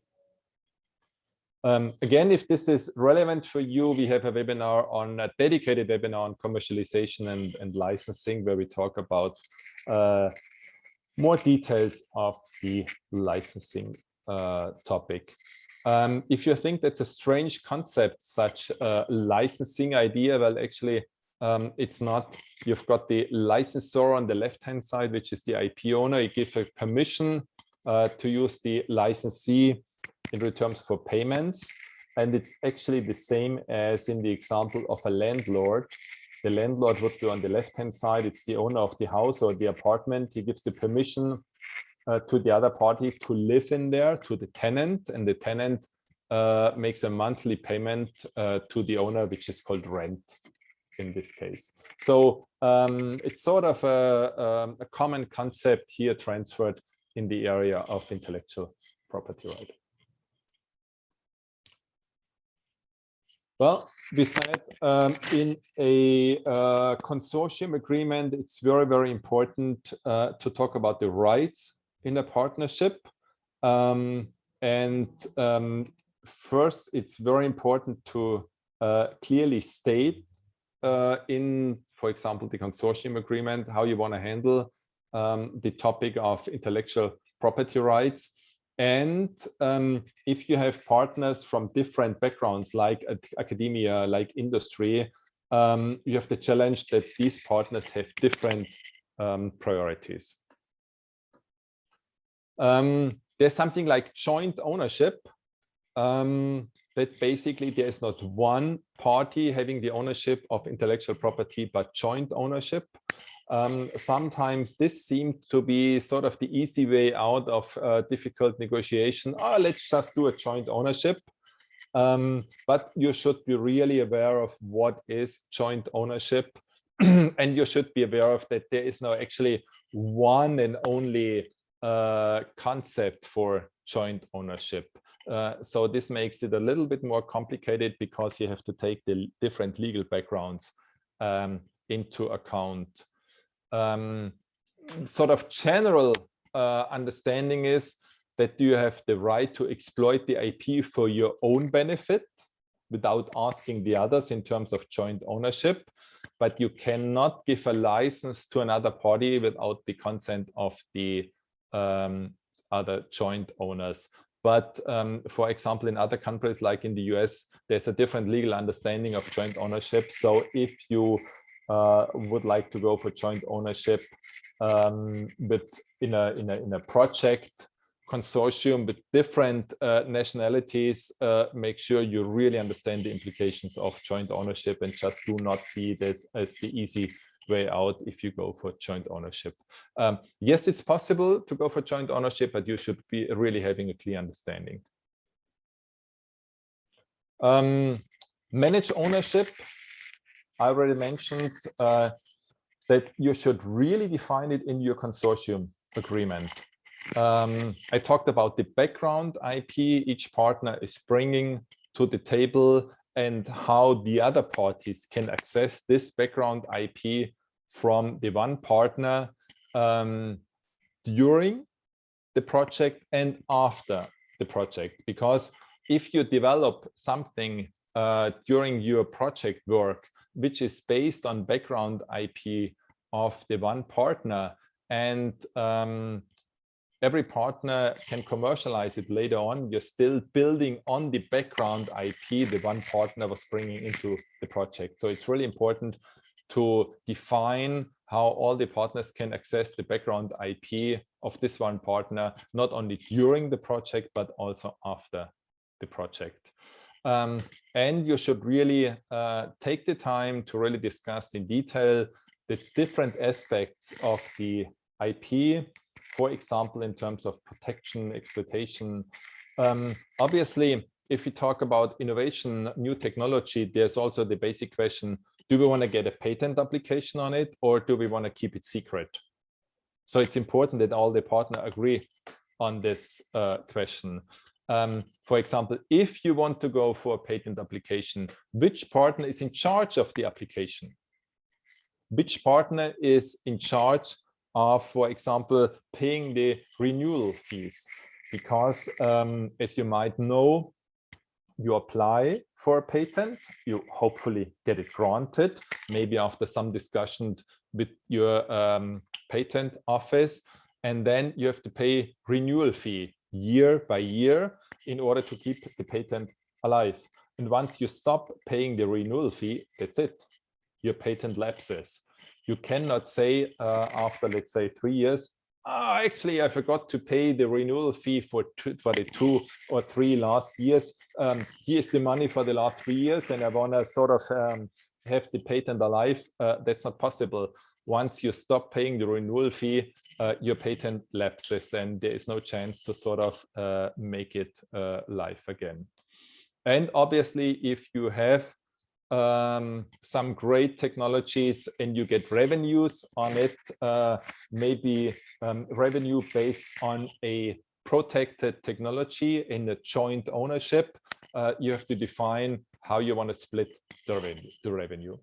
S3: Again, if this is relevant for you, we have a webinar on a dedicated webinar on commercialization and licensing, where we talk about more details of the licensing topic. If you think that's a strange concept, such a licensing idea, well, actually, it's not. You've got the licensor on the left-hand side, which is the IP owner. You give a permission to use the licensee in return for payments. And it's actually the same as in the example of a landlord. The landlord would be on the left-hand side. It's the owner of the house or the apartment. He gives the permission to the other party to live in there, to the tenant, and the tenant makes a monthly payment to the owner, which is called rent in this case. So it's sort of a common concept here transferred in the area of intellectual property right. Well, we said in a consortium agreement, it's very, very important to talk about the rights in a partnership. First, it's very important to clearly state in, for example, the consortium agreement, how you want to handle the topic of intellectual property rights. And if you have partners from different backgrounds, like academia, like industry, you have the challenge that these partners have different priorities. There's something like joint ownership. that basically there is not one party having the ownership of intellectual property, but joint ownership. Sometimes this seemed to be sort of the easy way out of difficult negotiation. Oh, let's just do a joint ownership. But you should be really aware of what is joint ownership. And you should be aware of that there is now actually one and only concept for joint ownership. So this makes it a little bit more complicated because you have to take the different legal backgrounds into account. Sort of general understanding is that you have the right to exploit the IP for your own benefit without asking the others in terms of joint ownership, but you cannot give a license to another party without the consent of the other joint owners. But for example, in other countries like in the US, there's a different legal understanding of joint ownership. So if you would like to go for joint ownership but in a project consortium with different nationalities, make sure you really understand the implications of joint ownership and just do not see this as the easy way out if you go for joint ownership. Yes, it's possible to go for joint ownership, but you should be really having a clear understanding. Managed ownership, I already mentioned that you should really define it in your consortium agreement. I talked about the background IP each partner is bringing to the table and how the other parties can access this background IP from the one partner during the project and after the project. Because if you develop something during your project work, which is based on background IP of the one partner, and every partner can commercialize it later on, you're still building on the background IP the one partner was bringing into the project. So it's really important to define how all the partners can access the background IP of this one partner, not only during the project, but also after the project. And you should really take the time to really discuss in detail the different aspects of the IP, for example, in terms of protection, exploitation. Obviously, if you talk about innovation, new technology, there's also the basic question, do we want to get a patent application on it, or do we want to keep it secret? So it's important that all the partners agree on this question. For example, if you want to go for a patent application, which partner is in charge of the application? Which partner is in charge of, for example, paying the renewal fees? Because as you might know, you apply for a patent, you hopefully get it granted, maybe after some discussion with your patent office, and then you have to pay renewal fee year by year in order to keep the patent alive. And once you stop paying the renewal fee, that's it. Your patent lapses. You cannot say after, let's say, 3 years, actually, I forgot to pay the renewal fee for the 2 or 3 last years. Here's the money for the last 3 years, and I want to sort of have the patent alive. That's not possible. Once you stop paying the renewal fee, your patent lapses, and there is no chance to sort of make it live again. And obviously, if you have some great technologies and you get revenues on it, maybe revenue based on a protected technology in a joint ownership, you have to define how you want to split the revenue.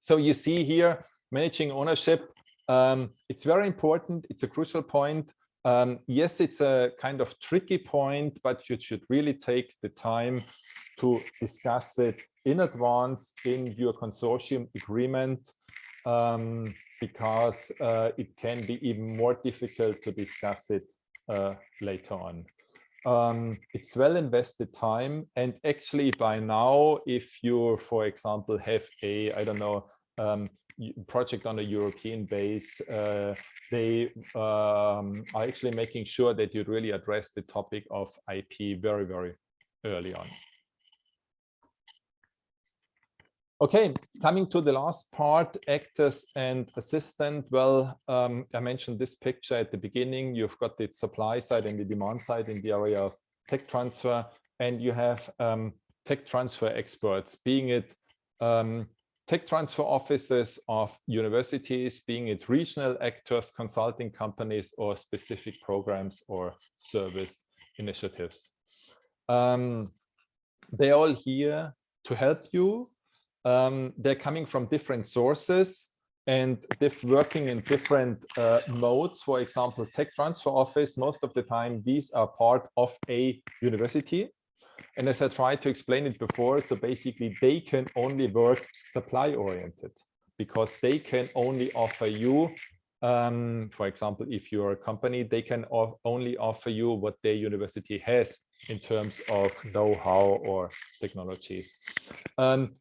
S3: So you see here, managing ownership, it's very important. It's a crucial point. Yes, it's a kind of tricky point, but you should really take the time to discuss it in advance in your consortium agreement, because it can be even more difficult to discuss it later on. It's well invested time, and actually by now, if you, for example, have a, I don't know, project on a European base, they are actually making sure that you really address the topic of IP very, very early on. Okay, coming to the last part, actors and assistant. Well, I mentioned this picture at the beginning. You've got the supply side and the demand side in the area of tech transfer, and you have tech transfer experts, being it tech transfer offices of universities, being it regional actors, consulting companies, or specific programs or service initiatives. They're all here to help you. They're coming from different sources and working in different modes. For example, tech transfer office, most of the time, these are part of a university. And as I tried to explain it before, so basically they can only work supply oriented because they can only offer you, for example, if you're a company, they can only offer you what their university has in terms of know-how or technologies.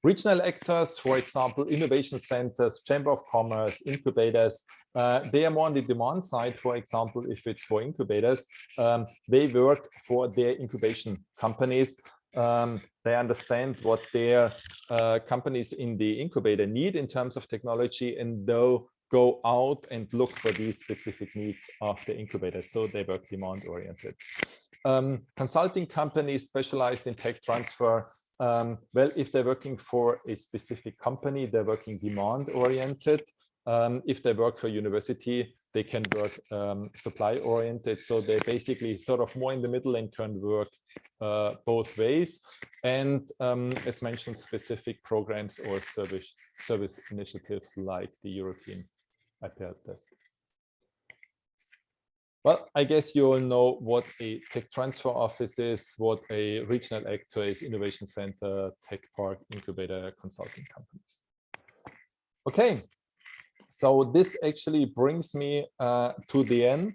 S3: Regional actors, for example, innovation centers, chamber of commerce, incubators, they are more on the demand side. For example, if it's for incubators, they work for their incubation companies. They understand what their companies in the incubator need in terms of technology, and they'll go out and look for these specific needs of the incubators. So they work demand oriented. Consulting companies specialized in tech transfer. Well, if they're working for a specific company, they're working demand oriented. If they work for university, they can work supply oriented. So they're basically sort of more in the middle and can work both ways. And as mentioned, specific programs or service initiatives like the European IP Help Desk. Well, I guess you all know what a tech transfer office is, what a regional actor is, innovation center, tech park, incubator, consulting companies. Okay, so this actually brings me to the end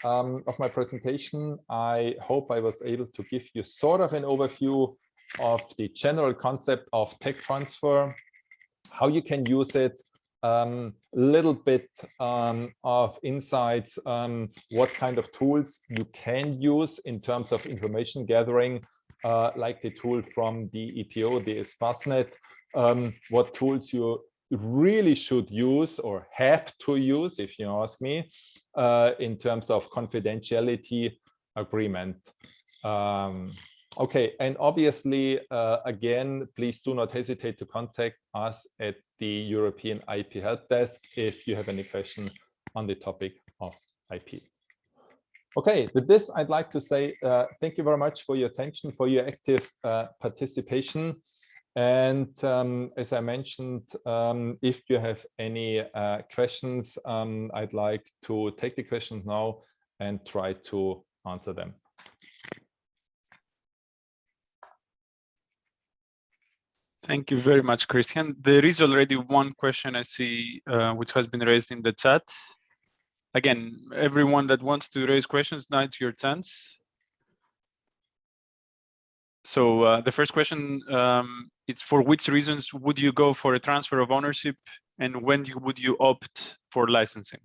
S3: of my presentation. I hope I was able to give you sort of an overview of the general concept of tech transfer, how you can use it, little bit of insights on what kind of tools you can use in terms of information gathering, like the tool from the EPO, the Espasnet, what tools you really should use or have to use, if you ask me, in terms of confidentiality agreement. Okay, and obviously, again, please do not hesitate to contact us at the European IP Help Desk if you have any questions on the topic of IP. Okay, with this, I'd like to say thank you very much for your attention, for your active participation. And as I mentioned, if you have any questions, I'd like to take the questions now and try to answer them.
S4: Thank you very much, Christian. There is already one question I see, which has been raised in the chat. Again, everyone that wants to raise questions, now it's your chance. So the first question, it's for which reasons would you go for a transfer of ownership, and when would you opt for licensing?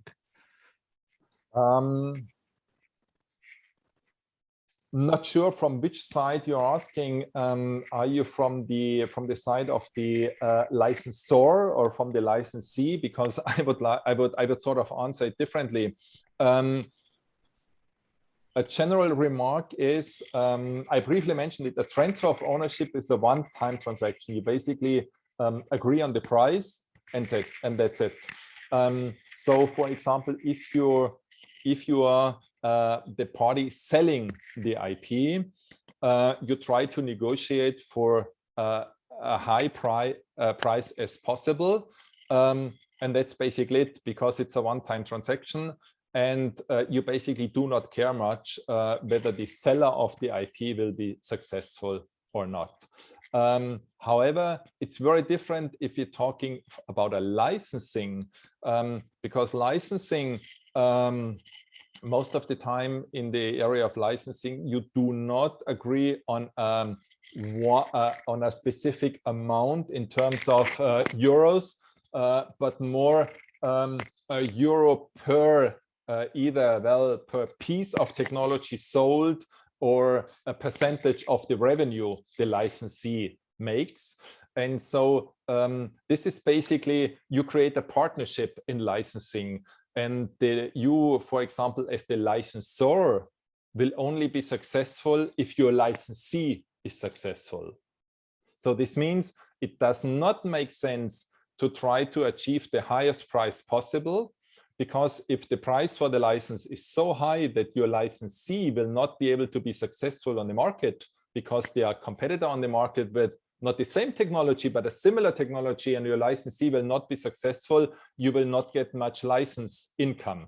S3: Not sure from which side you're asking. Are you from the side of the licensor or from the licensee? Because I would sort of answer it differently. A general remark is, I briefly mentioned it, the transfer of ownership is a one-time transaction. You basically agree on the price and that's it. So, for example, if you are the party selling the IP, you try to negotiate for a high price as possible, and that's basically it, because it's a one-time transaction. And you basically do not care much whether the seller of the IP will be successful or not. However, it's very different if you're talking about a licensing, because licensing, most of the time in the area of licensing, you do not agree on a specific amount in terms of euros, but more a euro per either per piece of technology sold or a percentage of the revenue the licensee makes. And so this is basically, you create a partnership in licensing, and you, for example, as the licensor, will only be successful if your licensee is successful. So this means it does not make sense to try to achieve the highest price possible, because if the price for the license is so high that your licensee will not be able to be successful on the market because they are a competitor on the market with not the same technology, but a similar technology, and your licensee will not be successful, you will not get much license income.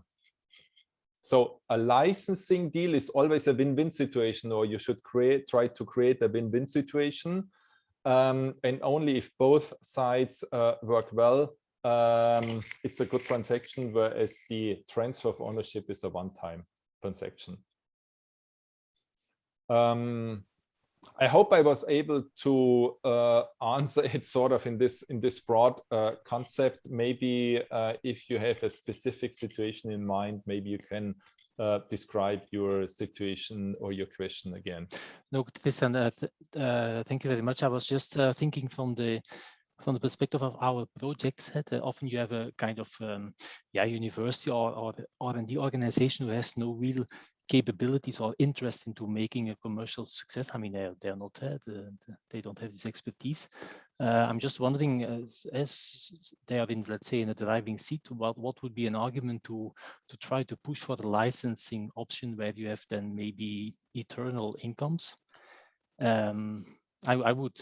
S3: So a licensing deal is always a win-win situation, or you should try to create a win-win situation. And only if both sides work well, it's a good transaction, whereas the transfer of ownership is a one-time transaction. I hope I was able to answer it sort of in this broad concept. Maybe if you have a specific situation in mind, maybe you can describe your situation or your question again.
S5: No, thank you very much. I was just thinking from the perspective of our projects. Often you have a kind of university or R&D organization who has no real capabilities or interest into making a commercial success. I mean, they're not they don't have this expertise. I'm just wondering, as they are in, let's say, in a driving seat, what would be an argument to try to push for the licensing option where you have then maybe eternal incomes? I would,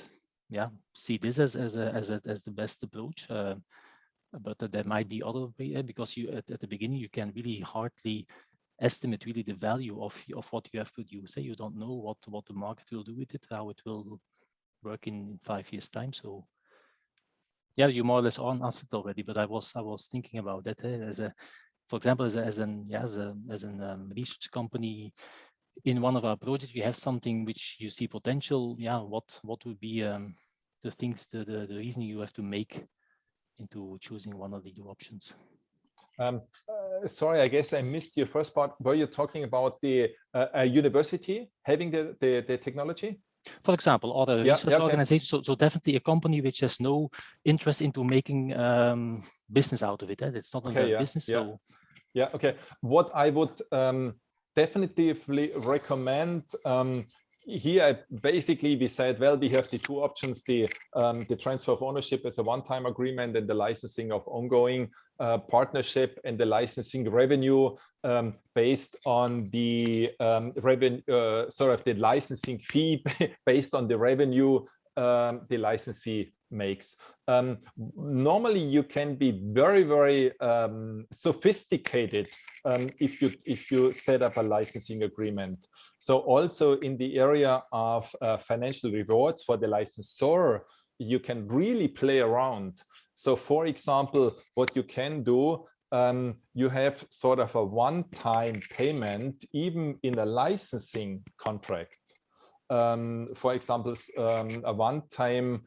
S5: see this as the best approach. But there might be other way, because you at the beginning you can really hardly estimate really the value of what you have produced. You don't know what the market will do with it, how it will work in 5 years' time. So yeah, you more or less answered already, but I was thinking about that for example, as a research company. In one of our projects, we have something which you see potential. What would be the things, the reasoning you have to make into choosing one of the two options?
S3: Sorry, I guess I missed your first part. Were you talking about the a university having the technology?
S5: For example, or a research organization. So definitely a company which has no interest into making business out of it. It's not a business. So
S3: okay. What I would definitively recommend here, basically we said, well, we have the two options: the transfer of ownership as a one-time agreement, and the licensing of ongoing partnership, and the licensing revenue based on the revenue, the licensing fee based on the revenue the licensee makes. Normally you can be very, very sophisticated if you set up a licensing agreement. So also in the area of financial rewards for the licensor, you can really play around. So for example, what you can do, you have sort of a one-time payment even in a licensing contract. For example, a one-time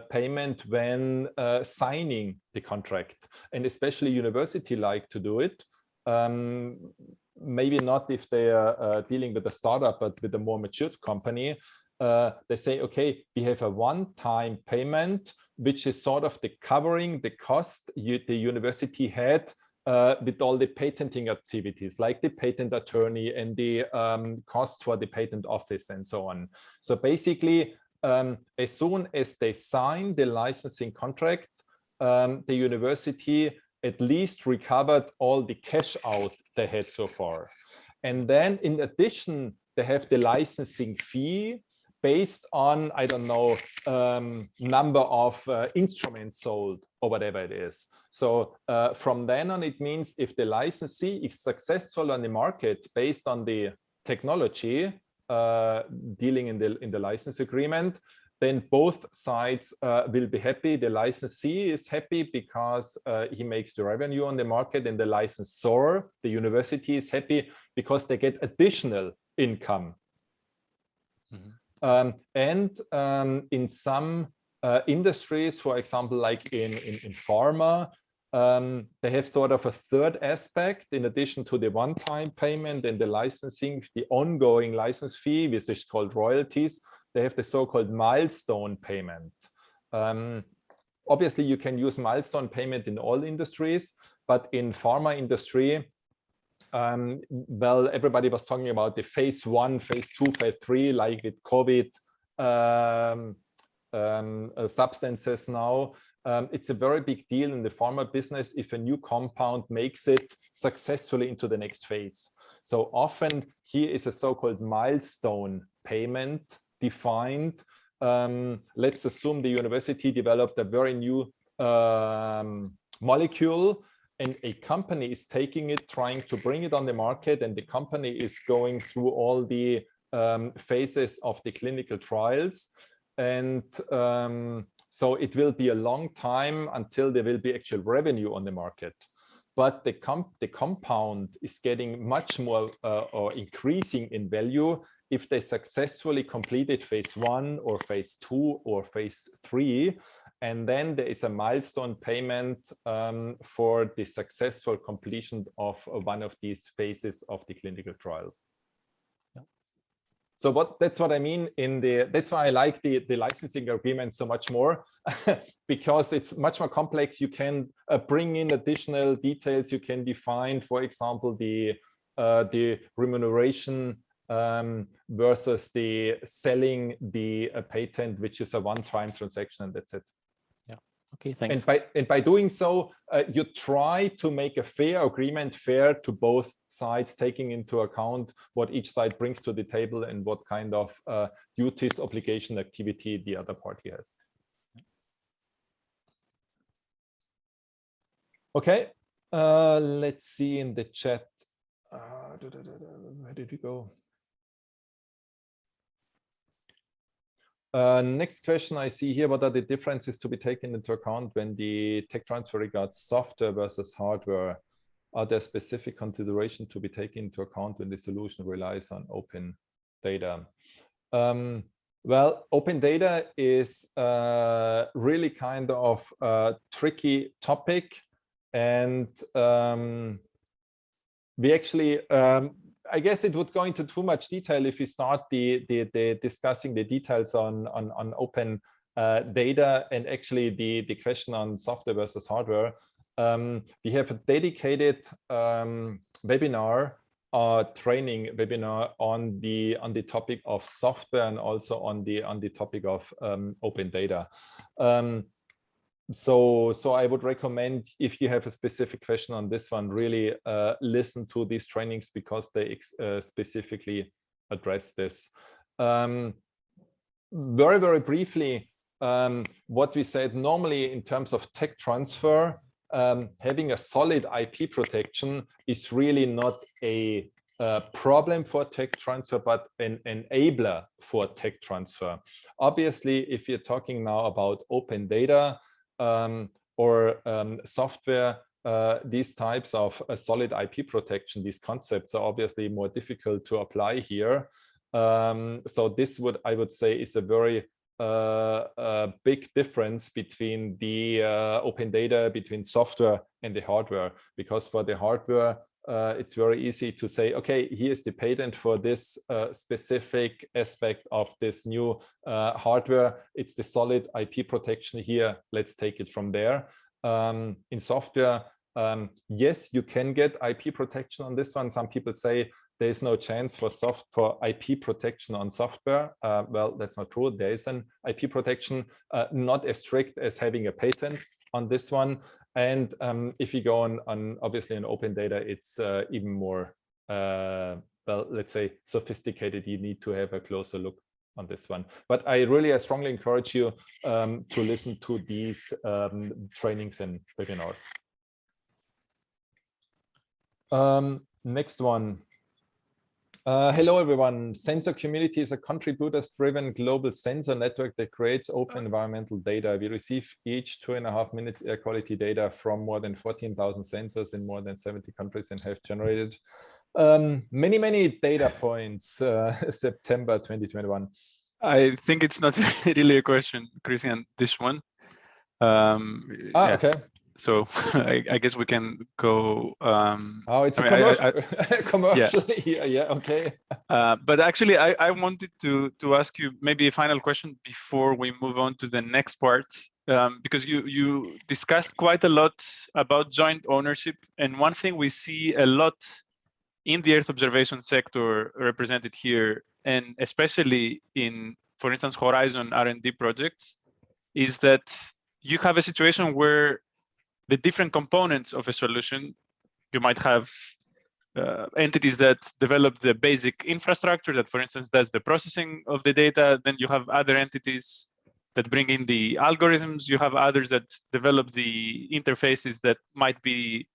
S3: payment when signing the contract, and especially university like to do it. Maybe not if they are dealing with a startup, but with a more matured company. They say, okay, we have a one-time payment, which is sort of the covering the cost the university had with all the patenting activities, like the patent attorney and the cost for the patent office and so on. So basically, as soon as they sign the licensing contract, the university at least recovered all the cash out they had so far. And then in addition, they have the licensing fee based on, I don't know, number of instruments sold or whatever it is. So from then on, it means if the licensee is successful on the market based on the technology dealing in the license agreement, then both sides will be happy. The licensee is happy because he makes the revenue on the market, and the licensor, the university, is happy because they get additional income. In some industries, for example, like in pharma, They have sort of a third aspect in addition to the one-time payment and the licensing, the ongoing license fee, which is called royalties. They have the so-called milestone payment. Obviously, you can use milestone payment in all industries, but in pharma industry, well, everybody was talking about the phase 1, phase 2, phase 3, like with COVID substances now. It's a very big deal in the pharma business if a new compound makes it successfully into the next phase. So often here is a so-called milestone payment defined. Let's assume the university developed a very new molecule, and a company is taking it, trying to bring it on the market, and the company is going through all the phases of the clinical trials. And so it will be a long time until there will be actual revenue on the market. But the compound is getting much more or increasing in value if they successfully completed phase 1 or phase 2 or phase 3. And then there is a milestone payment for the successful completion of one of these phases of the clinical trials. Yeah. So that's what I mean that's why I like the licensing agreement so much more, because it's much more complex. You can bring in additional details. You can define, for example, the remuneration versus the selling the patent, which is a one-time transaction, and that's it.
S5: Okay, thanks.
S3: And by doing so, you try to make a fair agreement, fair to both sides, taking into account what each side brings to the table and what kind of duties, obligation, activity the other party has. Okay, let's see in the chat. Where did we go? Next question I see here, what are the differences to be taken into account when the tech transfer regards software versus hardware? Are there specific considerations to be taken into account when the solution relies on open data? Well, open data is really kind of a tricky topic. And we actually, I guess it would go into too much detail if we start the discussing the details on open data and actually the question on software versus hardware. We have a dedicated webinar, training webinar on the topic of software and also on the topic of open data. So I would recommend, if you have a specific question on this one, really listen to these trainings because they specifically address this. Very, very briefly, what we said normally in terms of tech transfer, having a solid IP protection is really not a problem for tech transfer, but an enabler for tech transfer. Obviously, if you're talking now about open data, or software, these types of solid IP protection, these concepts are obviously more difficult to apply here. So this I would say is a very big difference between the open data, between software and the hardware, because for the hardware, it's very easy to say, okay, here's the patent for this specific aspect of this new hardware. It's the solid IP protection here. Let's take it from there. In software, yes, you can get IP protection on this one. Some people say there's no chance for IP protection on software. Well, that's not true. There is an IP protection, not as strict as having a patent on this one. And if you go on obviously on open data, it's even more, well, let's say sophisticated. You need to have a closer look on this one. But I strongly encourage you to listen to these trainings and webinars. Next one. Hello, everyone. Sensor Community is a contributors-driven global sensor network that creates open environmental data. We receive each 2.5 minutes air quality data from more than 14,000 sensors in more than 70 countries and have generated many data points. September 2021.
S4: I think it's not really a question, Christian, this one.
S3: Okay.
S4: So I guess we can go.
S3: Oh, it's
S4: I
S3: a
S4: mean,
S3: commercial. Yeah, okay.
S4: But actually, I wanted to ask you maybe a final question before we move on to the next part, because you discussed quite a lot about joint ownership, and one thing we see a lot in the Earth observation sector represented here, and especially in, for instance, Horizon R&D projects, is that you have a situation where the different components of a solution, you might have entities that develop the basic infrastructure that, for instance, does the processing of the data. Then you have other entities that bring in the algorithms. You have others that develop the interfaces that might be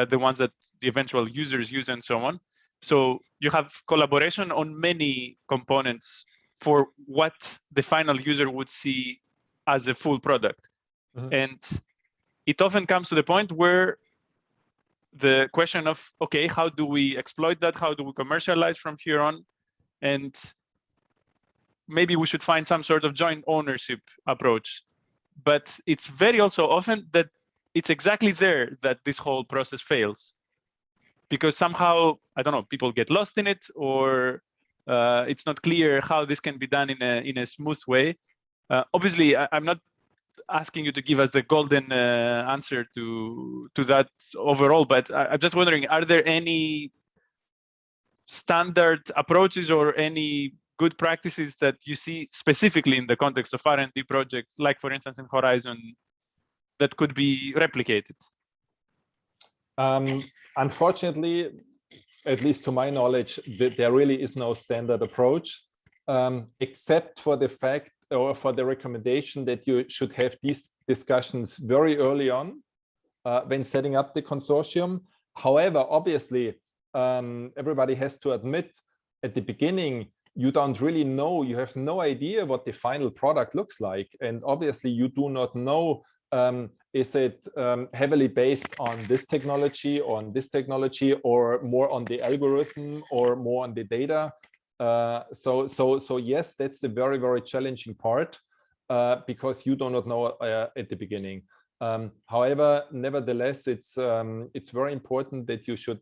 S4: the ones that the eventual users use, and so on. So you have collaboration on many components for what the final user would see as a full product. Mm-hmm. And it often comes to the point where the question of, okay, how do we exploit that? How do we commercialize from here on? And maybe we should find some sort of joint ownership approach. But it's very also often that it's exactly there that this whole process fails. Because somehow, I don't know, people get lost in it, or it's not clear how this can be done in a smooth way. Obviously, I'm not asking you to give us the golden answer to that overall, but I'm just wondering, are there any standard approaches or any good practices that you see specifically in the context of R&D projects, like for instance in Horizon, that could be replicated?
S3: Unfortunately, at least to my knowledge, there really is no standard approach, except for the fact, or for the recommendation, that you should have these discussions very early on when setting up the consortium. However, obviously, everybody has to admit at the beginning, you don't really know, you have no idea what the final product looks like. And obviously you do not know, is it heavily based on this technology, or on this technology, or more on the algorithm, or more on the data. So yes, that's the very, very challenging part, because you do not know at the beginning. However, nevertheless, it's very important that you should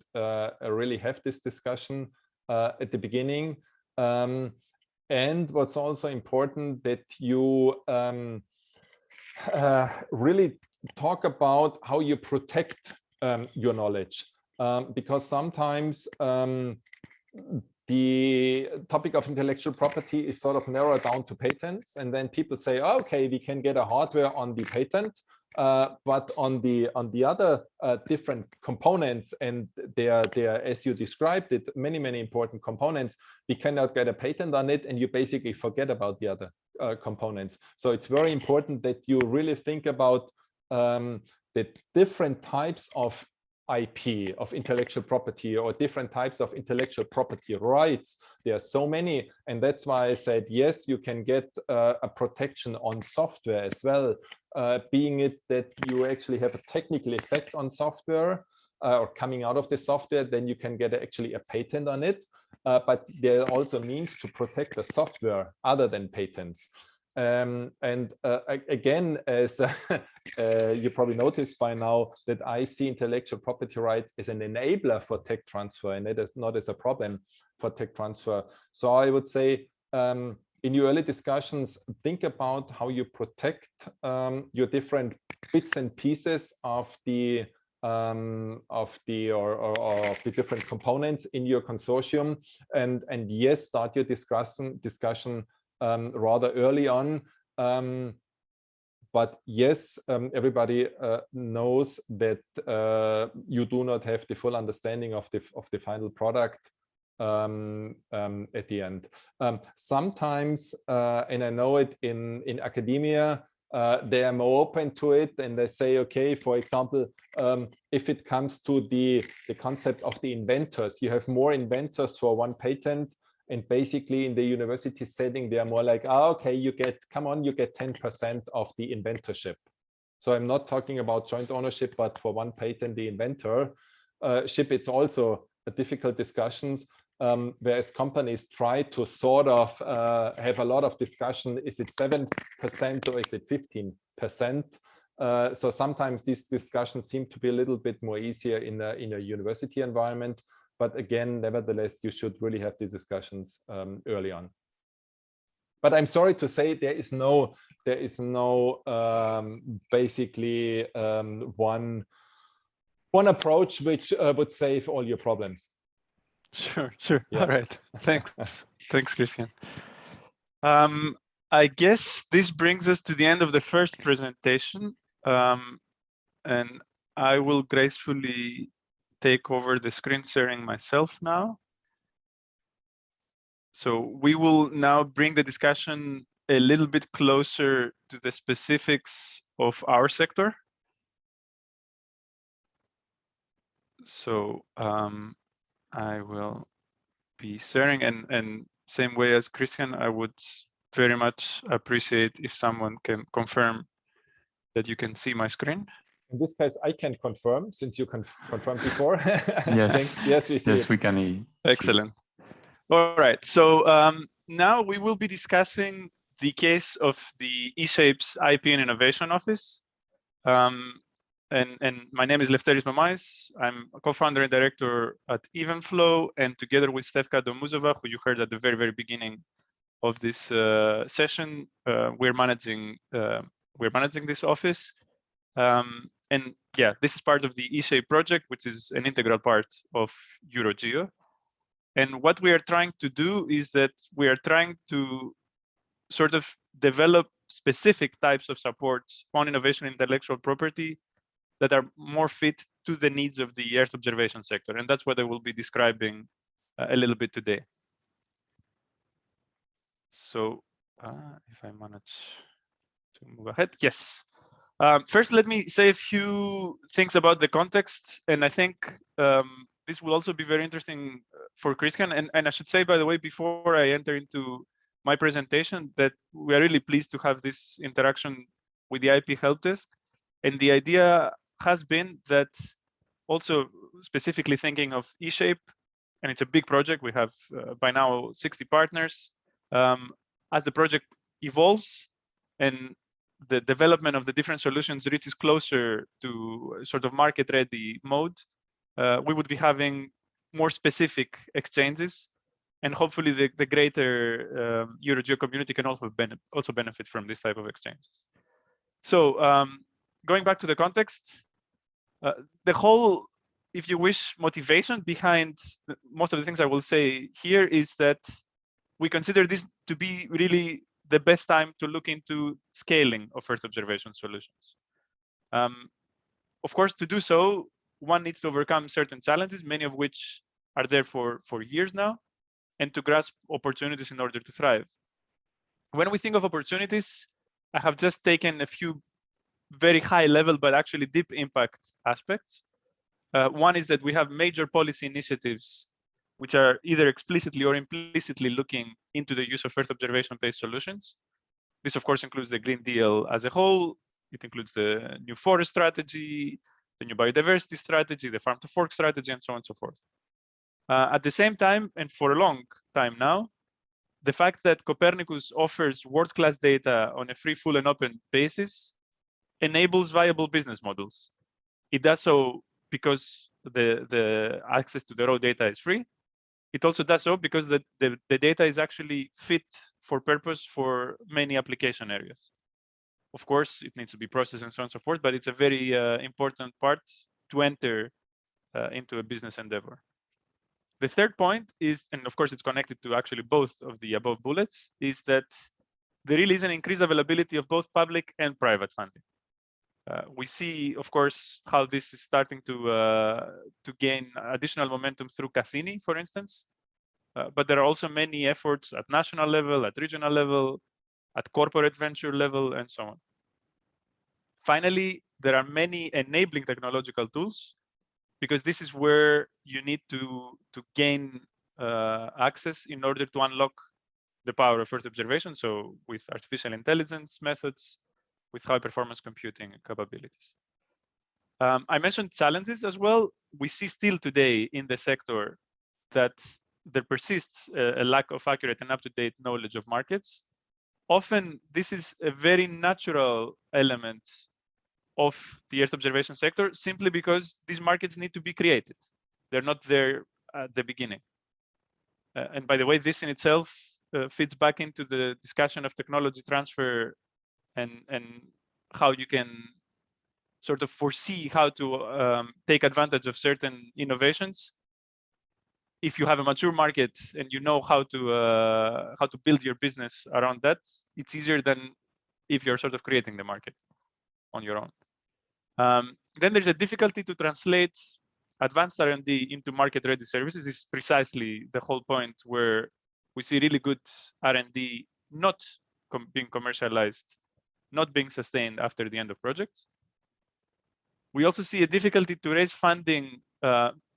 S3: really have this discussion at the beginning. And what's also important, that you really talk about how you protect your knowledge, because sometimes the topic of intellectual property is sort of narrowed down to patents, and then people say, oh, okay, we can get a hardware on the patent, but on the other different components, and they are, as you described it, many important components, we cannot get a patent on it, and you basically forget about the other components. So it's very important that you really think about the different types of IP, of intellectual property, or different types of intellectual property rights. There are so many, and that's why I said, yes, you can get a protection on software as well, being it that you actually have a technical effect on software, or coming out of the software, then you can get actually a patent on it. But there also means to protect the software other than patents. Again, as you probably noticed by now, that I see intellectual property rights as an enabler for tech transfer, and it is not as a problem for tech transfer. So I would say, in your early discussions, think about how you protect your different bits and pieces of the different components in your consortium, and yes, start your discussion rather early on. But yes, everybody knows that you do not have the full understanding of the final product at the end. Sometimes, and I know it in academia, they are more open to it, and they say, okay, for example, if it comes to the concept of the inventors, you have more inventors for one patent. And basically in the university setting, they are more like, oh, okay, you get 10% of the inventorship. So I'm not talking about joint ownership, but for one patent, the inventorship, it's also a difficult discussions, whereas companies try to sort of have a lot of discussion. Is it 7% or is it 15%? So sometimes these discussions seem to be a little bit more easier in a university environment. But again, nevertheless, you should really have these discussions early on. But I'm sorry to say there is no basically one approach which would save all your problems.
S4: Sure.
S3: Yeah.
S4: All right. Thanks. Thanks, Christian. I guess this brings us to the end of the first presentation. And I will gracefully take over the screen sharing myself now. So we will now bring the discussion a little bit closer to the specifics of our sector. So I will be sharing, and same way as Christian, I would very much appreciate if someone can confirm that you can see my screen.
S3: In this case, I can confirm, since you confirmed before.
S1: Yes.
S3: Yes, we see
S1: Yes,
S3: it.
S1: we can see.
S4: Excellent. All right. So now we will be discussing the case of the eShapes IP and Innovation Office. And my name is Lefteris Mamais. I'm a co-founder and director at Evenflow, and together with Stefka Domuzova, who you heard at the very, very beginning of this session, we're managing this office. And yeah, this is part of the eShape project, which is an integral part of EuroGEO. And what we are trying to do is that we are trying to sort of develop specific types of supports on innovation and intellectual property that are more fit to the needs of the Earth observation sector. And that's what I will be describing a little bit today. So if I manage to move ahead, yes. First, let me say a few things about the context. And I think this will also be very interesting for Christian. And I should say, by the way, before I enter into my presentation, that we are really pleased to have this interaction with the IP Help Desk. And the idea has been that, also specifically thinking of eShape, and it's a big project. We have by now 60 partners. As the project evolves and the development of the different solutions reaches closer to sort of market-ready mode, we would be having more specific exchanges, and hopefully the greater EuroGEO community can also benefit from this type of exchanges. So going back to the context, the whole, if you wish, motivation behind most of the things I will say here is that we consider this to be really the best time to look into scaling of Earth observation solutions. Of course, to do so, one needs to overcome certain challenges, many of which are there for years now, and to grasp opportunities in order to thrive. When we think of opportunities, I have just taken a few very high level, but actually deep impact aspects. One is that we have major policy initiatives which are either explicitly or implicitly looking into the use of Earth observation-based solutions. This, of course, includes the Green Deal as a whole. It includes the new forest strategy, the new biodiversity strategy, the farm to fork strategy, and so on and so forth. At the same time, and for a long time now, the fact that Copernicus offers world-class data on a free, full, and open basis enables viable business models. It does so because the access to the raw data is free. It also does so because the data is actually fit for purpose for many application areas. Of course, it needs to be processed and so on and so forth, but it's a very important part to enter into a business endeavor. The third point is, and of course it's connected to actually both of the above bullets, is that there really is an increased availability of both public and private funding. We see, of course, how this is starting to gain additional momentum through Cassini, for instance. But there are also many efforts at national level, at regional level, at corporate venture level, and so on. Finally, there are many enabling technological tools, because this is where you need to gain access in order to unlock the power of Earth observation. So with artificial intelligence methods, with high performance computing capabilities. I mentioned challenges as well. We see still today in the sector that there persists a lack of accurate and up-to-date knowledge of markets. Often this is a very natural element of the Earth observation sector, simply because these markets need to be created. They're not there at the beginning. And by the way, this in itself fits back into the discussion of technology transfer and how you can sort of foresee how to take advantage of certain innovations. If you have a mature market and you know how to build your business around that, it's easier than if you're sort of creating the market on your own. Then there's a difficulty to translate advanced R&D into market-ready services. This is precisely the whole point where we see really good R&D not being commercialized, not being sustained after the end of projects. We also see a difficulty to raise funding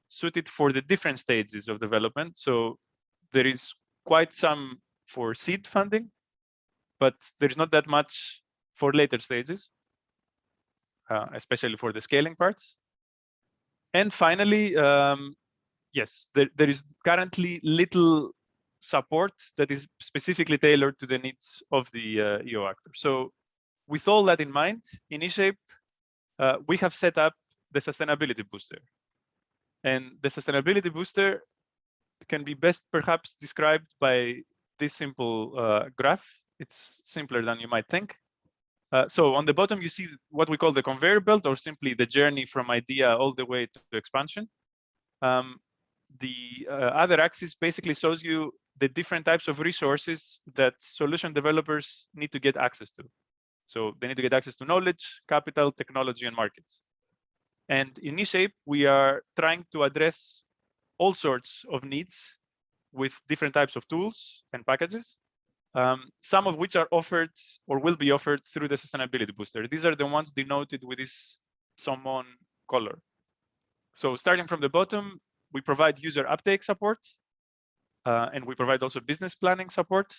S4: suited for the different stages of development. So there is quite some for seed funding, but there's not that much for later stages, especially for the scaling parts. And finally, yes, there is currently little support that is specifically tailored to the needs of the EO actor. So with all that in mind, in eShape, we have set up the sustainability booster. And the sustainability booster can be best perhaps described by this simple graph. It's simpler than you might think. So on the bottom, you see what we call the conveyor belt, or simply the journey from idea all the way to expansion. The other axis basically shows you the different types of resources that solution developers need to get access to. So they need to get access to knowledge, capital, technology, and markets. And in eShape, we are trying to address all sorts of needs with different types of tools and packages, some of which are offered or will be offered through the sustainability booster. These are the ones denoted with this salmon color. So starting from the bottom, we provide user uptake support, and we provide also business planning support.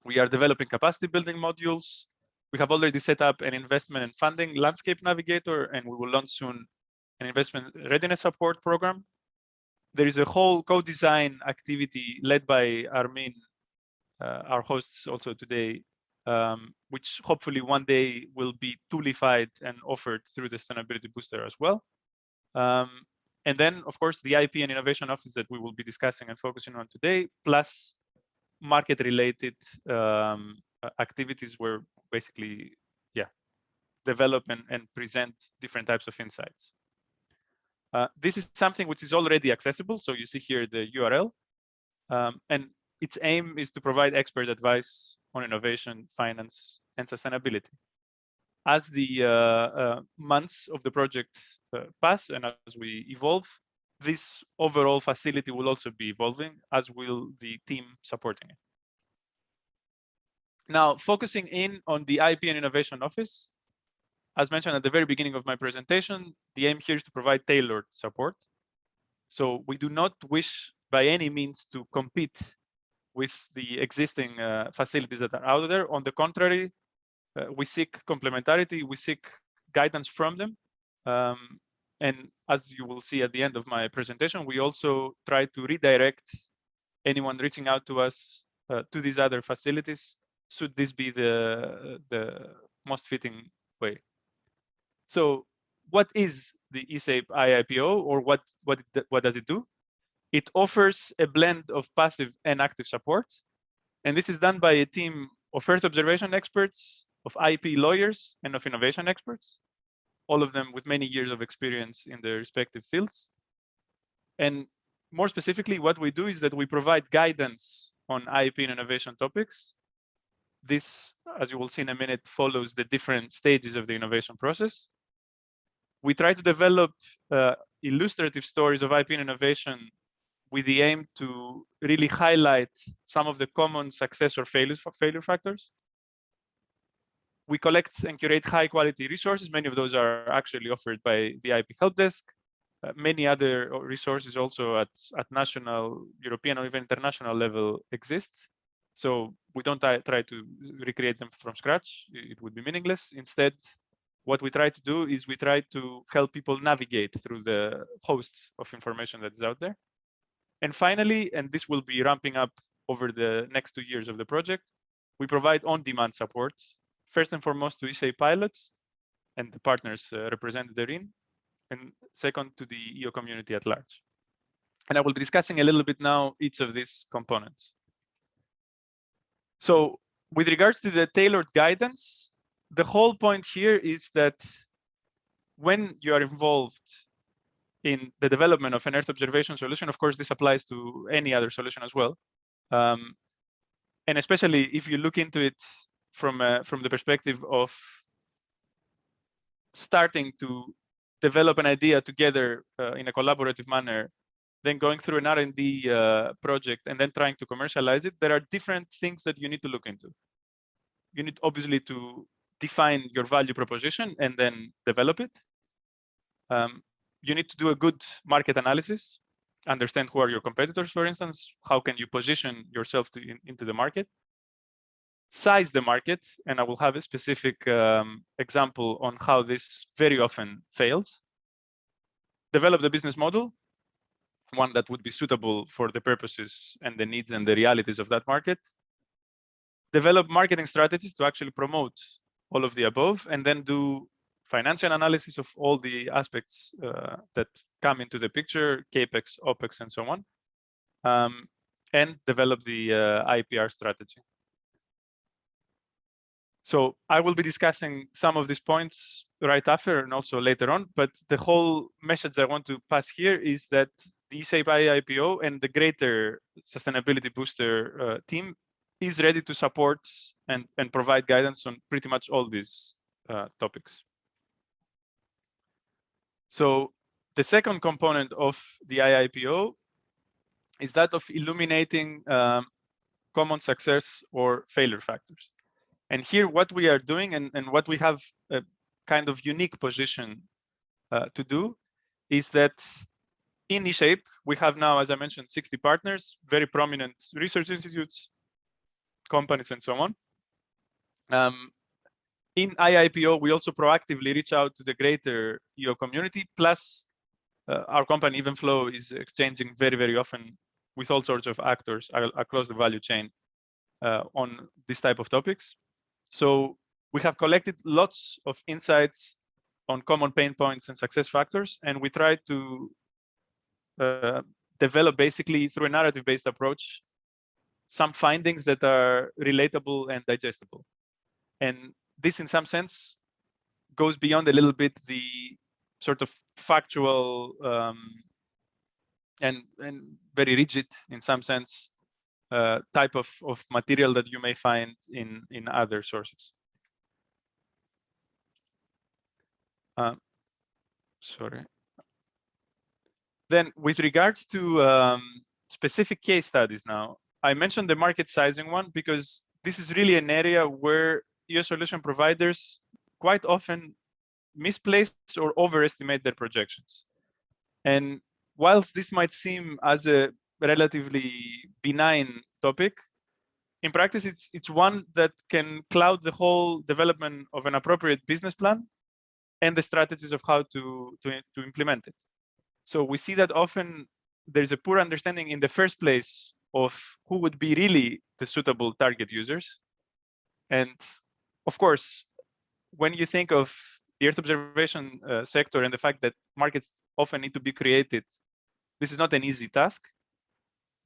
S4: We are developing capacity building modules. We have already set up an investment and funding landscape navigator, and we will launch soon an investment readiness support program. There is a whole co-design activity led by Armin, our hosts also today, which hopefully one day will be toolified and offered through the Sustainability Booster as well. And then, of course, the IP and Innovation Office that we will be discussing and focusing on today, plus market-related activities where basically, develop and present different types of insights. This is something which is already accessible. So you see here the URL. And its aim is to provide expert advice on innovation, finance, and sustainability. As the months of the project pass and as we evolve, this overall facility will also be evolving, as will the team supporting it. Now, focusing in on the IP and Innovation Office, as mentioned at the very beginning of my presentation, the aim here is to provide tailored support. So we do not wish by any means to compete with the existing facilities that are out there. On the contrary, we seek complementarity, we seek guidance from them. And as you will see at the end of my presentation, we also try to redirect anyone reaching out to us to these other facilities, should this be the most fitting way. So what is the eShape IIPO, or what does it do? It offers a blend of passive and active support. And this is done by a team of Earth observation experts, of IP lawyers, and of innovation experts, all of them with many years of experience in their respective fields. And more specifically, what we do is that we provide guidance on IP and innovation topics. This, as you will see in a minute, follows the different stages of the innovation process. We try to develop illustrative stories of IP and innovation with the aim to really highlight some of the common success or failure factors. We collect and curate high quality resources. Many of those are actually offered by the IP Help Desk. Many other resources also at national, European, or even international level exist. So we don't try to recreate them from scratch. It would be meaningless. Instead, what we try to do is we try to help people navigate through the host of information that is out there. And finally, and this will be ramping up over the next 2 years of the project, we provide on-demand support, first and foremost to eShape pilots, and the partners represented therein, and second to the EO community at large. And I will be discussing a little bit now each of these components. So with regards to the tailored guidance, the whole point here is that when you are involved in the development of an Earth observation solution, of course, this applies to any other solution as well. And especially if you look into it from the perspective of starting to develop an idea together in a collaborative manner, then going through an R&D project and then trying to commercialize it, there are different things that you need to look into. You need obviously to define your value proposition and then develop it. You need to do a good market analysis, understand who are your competitors, for instance, how can you position yourself into the market, size the market, and I will have a specific example on how this very often fails. Develop the business model, one that would be suitable for the purposes and the needs and the realities of that market. Develop marketing strategies to actually promote all of the above, and then do financial analysis of all the aspects that come into the picture, CAPEX, OPEX, and so on, and develop the IPR strategy. So I will be discussing some of these points right after and also later on, but the whole message I want to pass here is that the eShape IIPO and the greater Sustainability Booster team is ready to support and provide guidance on pretty much all these topics. So the second component of the IIPO is that of illuminating common success or failure factors. And here what we are doing and what we have a kind of unique position to do is that in eShape, we have now, as I mentioned, 60 partners, very prominent research institutes, companies, and so on. In IIPO, we also proactively reach out to the greater EO community, plus our company Evenflow is exchanging very, very often with all sorts of actors across the value chain on this type of topics. So we have collected lots of insights on common pain points and success factors, and we try to develop basically through a narrative-based approach some findings that are relatable and digestible. And this, in some sense, goes beyond a little bit the sort of factual and very rigid, in some sense, type of material that you may find in other sources. Sorry. Then, with regards to specific case studies now, I mentioned the market sizing one because this is really an area where EO solution providers quite often misplace or overestimate their projections. And whilst this might seem as a relatively benign topic, in practice, it's one that can cloud the whole development of an appropriate business plan and the strategies of how to implement it. So we see that often there's a poor understanding in the first place of who would be really the suitable target users. And of course, when you think of the Earth observation sector and the fact that markets often need to be created, this is not an easy task.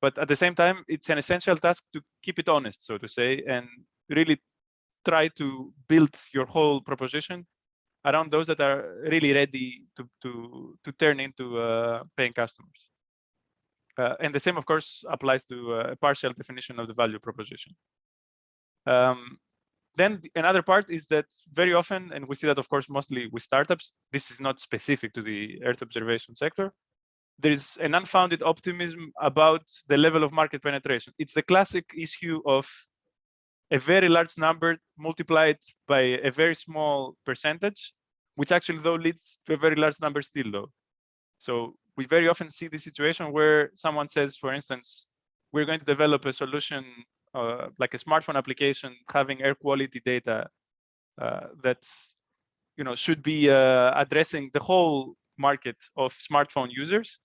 S4: But at the same time, it's an essential task to keep it honest, so to say, and really try to build your whole proposition around those that are really ready to turn into paying customers. And the same, of course, applies to a partial definition of the value proposition. Then another part is that very often, and we see that, of course, mostly with startups, this is not specific to the Earth observation sector, there is an unfounded optimism about the level of market penetration. It's the classic issue of a very large number multiplied by a very small percentage, which actually, though, leads to a very large number still, though. So we very often see the situation where someone says, for instance, we're going to develop a solution like a smartphone application having air quality data that's, should be addressing the whole market of smartphone users.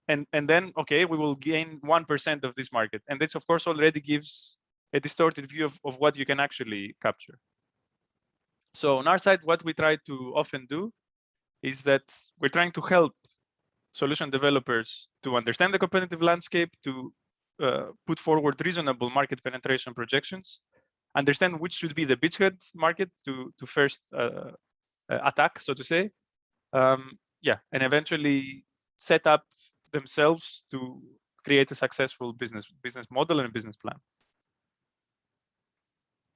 S4: And then, okay, we will gain 1% of this market. And this, of course, already gives a distorted view of what you can actually capture. So on our side, what we try to often do is that we're trying to help solution developers to understand the competitive landscape, to put forward reasonable market penetration projections, understand which should be the beachhead market to first attack, so to say, yeah, and eventually set up themselves to create a successful business model and a business plan.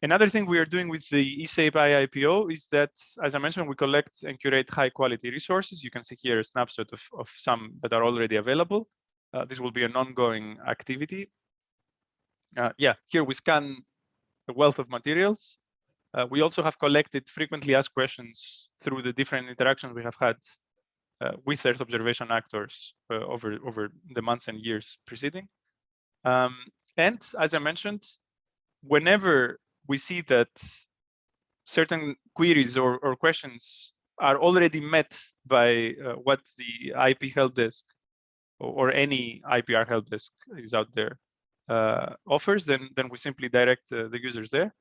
S4: Another thing we are doing with the eSape IIPO is that, as I mentioned, we collect and curate high quality resources. You can see here a snapshot of some that are already available. This will be an ongoing activity. Yeah, here we scan the wealth of materials. We also have collected frequently asked questions through the different interactions we have had with Earth observation actors over the months and years preceding. And as I mentioned, whenever we see that certain queries or questions are already met by what the IP help desk or any IPR help desk is out there offers, then we simply direct the users there.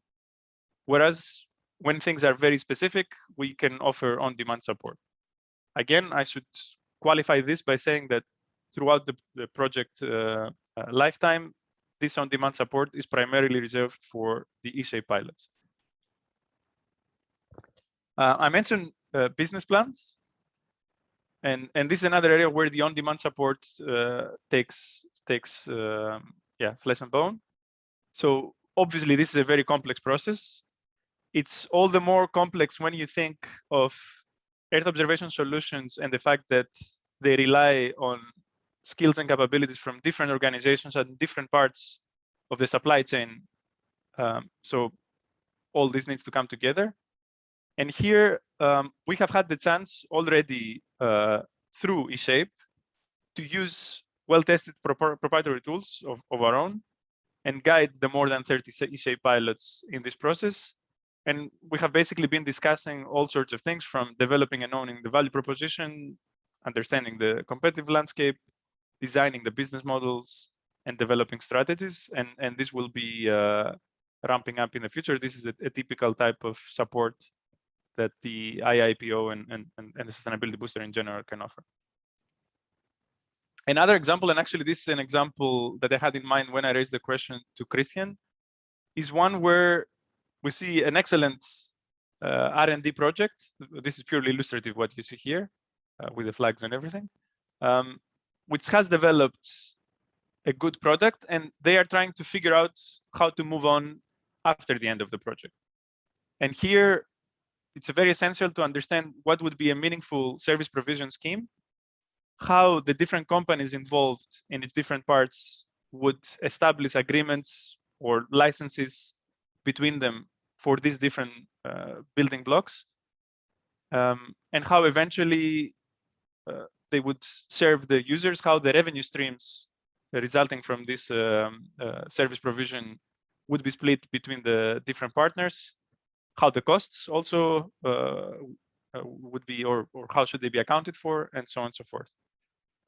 S4: Whereas when things are very specific, we can offer on-demand support. Again, I should qualify this by saying that throughout the project lifetime, this on-demand support is primarily reserved for the eShape pilots. I mentioned business plans, and this is another area where the on-demand support takes yeah, flesh and bone. So obviously, this is a very complex process. It's all the more complex when you think of Earth observation solutions and the fact that they rely on skills and capabilities from different organizations and different parts of the supply chain. So all this needs to come together. And here we have had the chance already through eShape to use well-tested proprietary tools of our own and guide the more than 30 eShape pilots in this process. And we have basically been discussing all sorts of things, from developing and owning the value proposition, understanding the competitive landscape, designing the business models, and developing strategies. And this will be ramping up in the future. This is a typical type of support that the IIPO and the Sustainability Booster in general can offer. Another example, and actually this is an example that I had in mind when I raised the question to Christian, is one where we see an excellent R&D project. This is purely illustrative, what you see here with the flags and everything, which has developed a good product, and they are trying to figure out how to move on after the end of the project. And here, it's very essential to understand what would be a meaningful service provision scheme, how the different companies involved in its different parts would establish agreements or licenses between them for these different building blocks, and how eventually they would serve the users, how the revenue streams resulting from this service provision would be split between the different partners, how the costs also would be, or how should they be accounted for, and so on and so forth.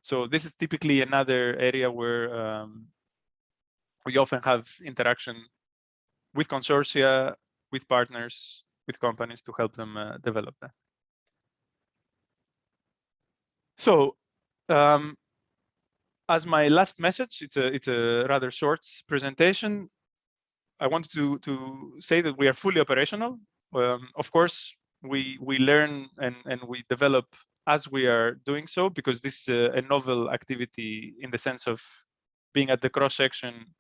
S4: So this is typically another area where we often have interaction with consortia, with partners, with companies to help them develop that. So as my last message, it's a rather short presentation. I wanted to say that we are fully operational. Of course, we learn and we develop as we are doing so, because this is a novel activity in the sense of being at the cross-section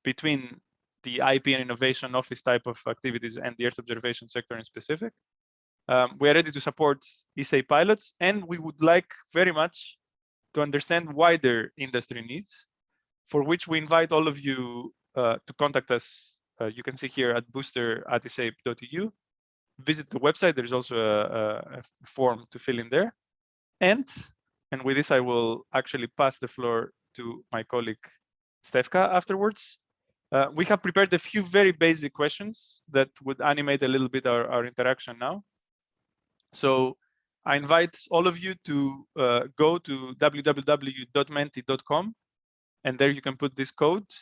S4: between the IP and innovation office type of activities and the Earth observation sector in specific. We are ready to support eSape pilots, and we would like very much to understand wider industry needs, for which we invite all of you to contact us. You can see here at booster@esape.eu. Visit the website. There's also a form to fill in there. And with this, I will actually pass the floor to my colleague Stefka afterwards. We have prepared a few very basic questions that would animate a little bit our interaction now. So I invite all of you to go to www.menti.com, and there you can put this code,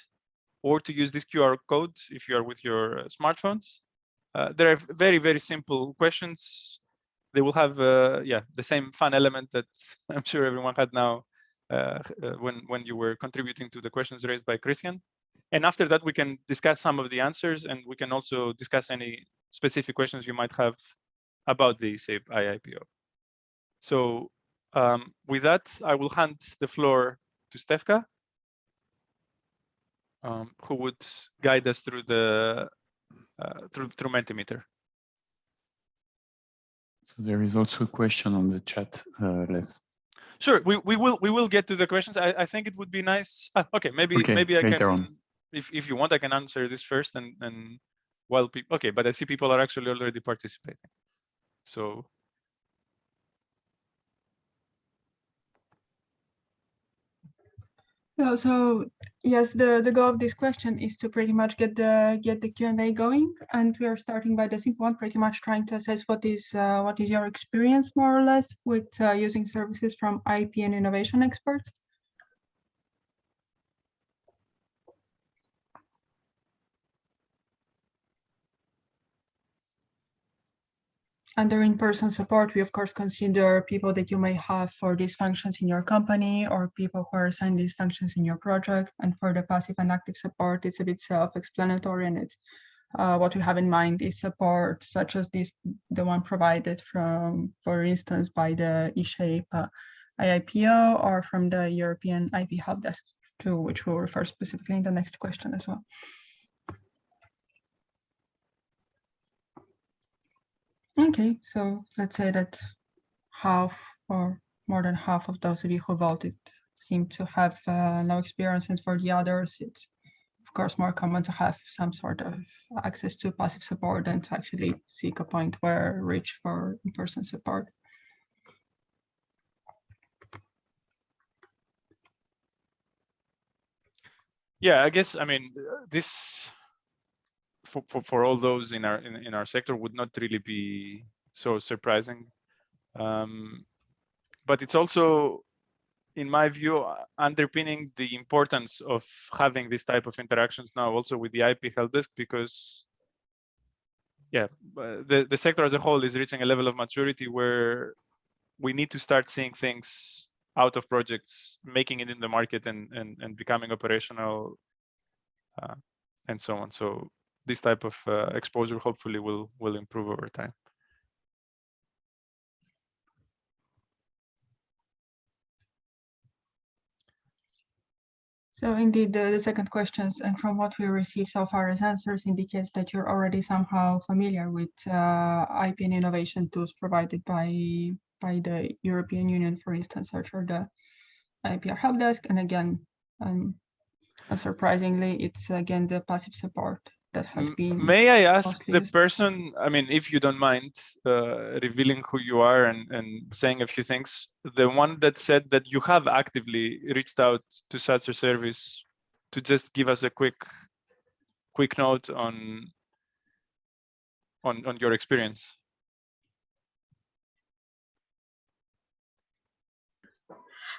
S4: or to use this QR code if you are with your smartphones. There are very, very simple questions. They will have the same fun element that I'm sure everyone had now when you were contributing to the questions raised by Christian. And after that, we can discuss some of the answers, and we can also discuss any specific questions you might have about the SAPE IIPO. So with that, I will hand the floor to Stefka, who would guide us through the through Mentimeter.
S1: So there is also a question on the chat left.
S4: Sure, we will get to the questions. I think it would be nice. Okay, maybe I
S1: later
S4: can,
S1: on.
S4: if you want, I can answer this first, and while people. Okay, but I see people are actually already participating. So.
S2: So yes, the goal of this question is to pretty much get the Q&A going, and we are starting by the simple one, pretty much trying to assess what is your experience more or less with using services from IP and innovation experts. Under in-person support, we of course consider people that you may have for these functions in your company, or people who are assigned these functions in your project. And for the passive and active support, it's a bit self-explanatory, and it's what we have in mind is support such as the one provided from, for instance, by the eShape IIPO, or from the European IP Help Desk, to which we'll refer specifically in the next question as well. Okay, so let's say that half or more than half of those of you who voted seem to have no experience, and for the others, it's of course more common to have some sort of access to passive support than to actually seek a point where reach for in-person support.
S4: Yeah, I guess, I mean, this for all those in our sector would not really be so surprising, but it's also, in my view, underpinning the importance of having this type of interactions now also with the IP help desk, because the sector as a whole is reaching a level of maturity where we need to start seeing things out of projects, making it in the market, and becoming operational, and so on. So this type of exposure hopefully will improve over time.
S2: So indeed, the second questions, and from what we received so far as answers, indicates that you're already somehow familiar with IP and innovation tools provided by the European Union, for instance, such as the IPR help desk. And again, unsurprisingly, it's again the passive support that has been.
S4: May I ask the person, I mean, if you don't mind revealing who you are and saying a few things, the one that said that you have actively reached out to such a service, to just give us a quick note on your experience.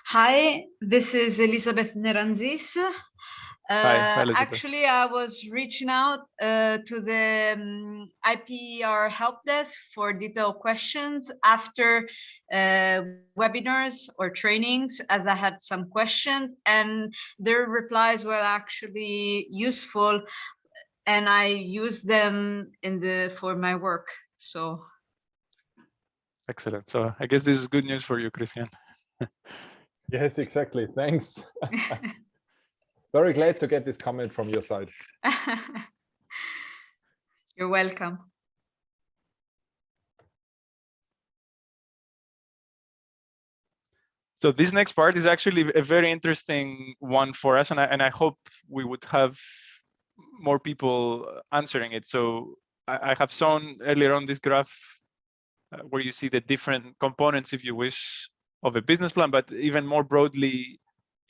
S6: Hi, this is Elizabeth Neranzis.
S4: Hi, Elizabeth.
S6: Actually, I was reaching out to the IPR help desk for detailed questions after webinars or trainings, as I had some questions, and their replies were actually useful, and I use them for my work. So.
S4: Excellent. So I guess this is good news for you, Christian.
S3: Yes, exactly. Thanks. Very glad to get this comment from your side.
S6: You're welcome.
S4: So this next part is actually a very interesting one for us, and I hope we would have more people answering it. So I have shown earlier on this graph where you see the different components, if you wish, of a business plan, but even more broadly,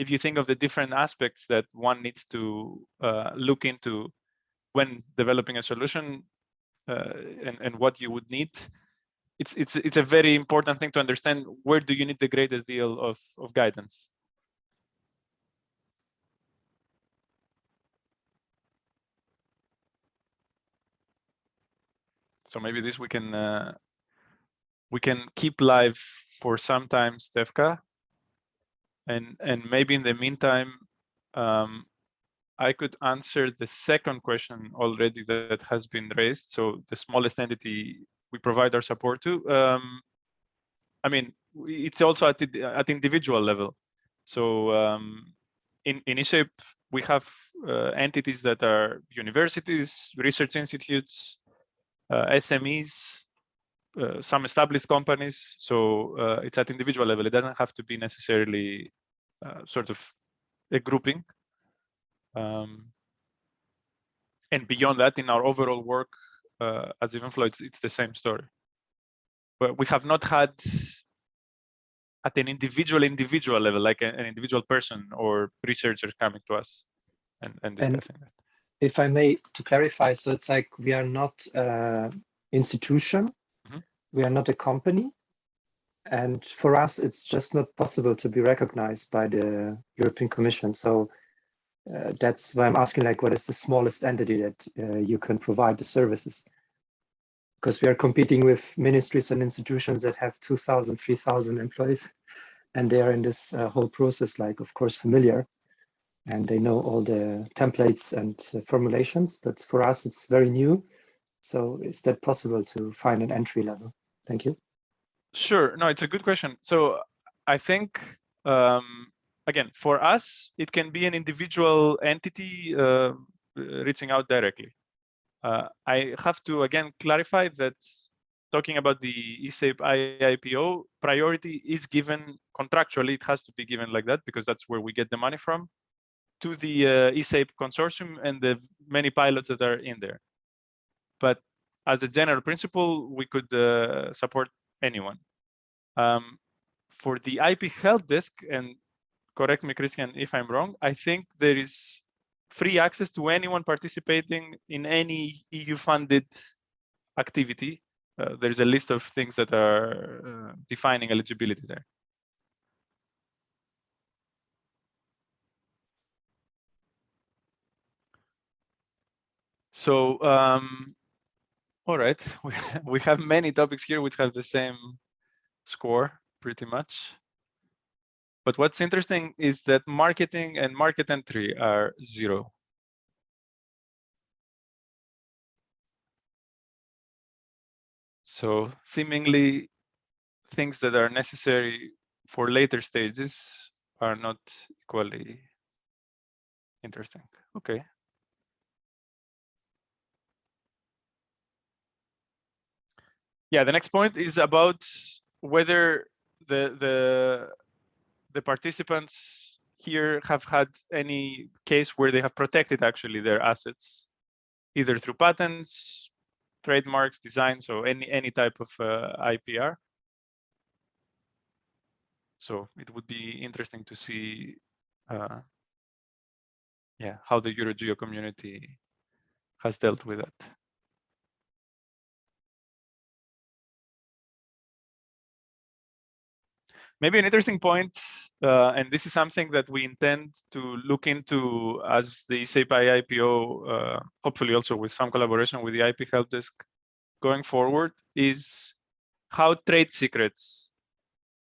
S4: if you think of the different aspects that one needs to look into when developing a solution, and what you would need, it's a very important thing to understand. Where do you need the greatest deal of guidance? So maybe this we can keep live for some time, Stefka, and maybe in the meantime, I could answer the second question already that has been raised. So the smallest entity we provide our support to. I mean, it's also at individual level. So in eShape, we have entities that are universities, research institutes, SMEs, some established companies. So it's at individual level. It doesn't have to be necessarily sort of a grouping. And beyond that, in our overall work as Evenflow, it's the same story. But we have not had at an individual level, like an individual person or researchers coming to us and discussing that.
S7: If I may, to clarify, so it's like we are not an institution, we are not a company, and for us, it's just not possible to be recognized by the European Commission. So that's why I'm asking, like, what is the smallest entity that you can provide the services? Because we are competing with ministries and institutions that have 2,000, 3,000 employees, and they are in this whole process, like, of course, familiar, and they know all the templates and formulations, but for us, it's very new. So is that possible to find an entry level? Thank you.
S4: Sure. No, it's a good question. So I think, again, for us, it can be an individual entity reaching out directly. I have to, again, clarify that talking about the eSape IIPO, priority is given contractually. It has to be given like that because that's where we get the money from, to the eSape consortium and the many pilots that are in there. But as a general principle, we could support anyone. For the IP help desk, and correct me, Christian, if I'm wrong, I think there is free access to anyone participating in any EU-funded activity. There's a list of things that are defining eligibility there. So, all right, we have many topics here which have the same score pretty much. But what's interesting is that marketing and market entry are 0. So seemingly things that are necessary for later stages are not equally interesting. Okay. Yeah, the next point is about whether the participants here have had any case where they have protected actually their assets, either through patents, trademarks, designs, or any type of IPR. So it would be interesting to see, yeah, how the EuroGEO community has dealt with that. Maybe an interesting point, and this is something that we intend to look into as the eSape IIPO, hopefully also with some collaboration with the IP Help Desk going forward, is how trade secrets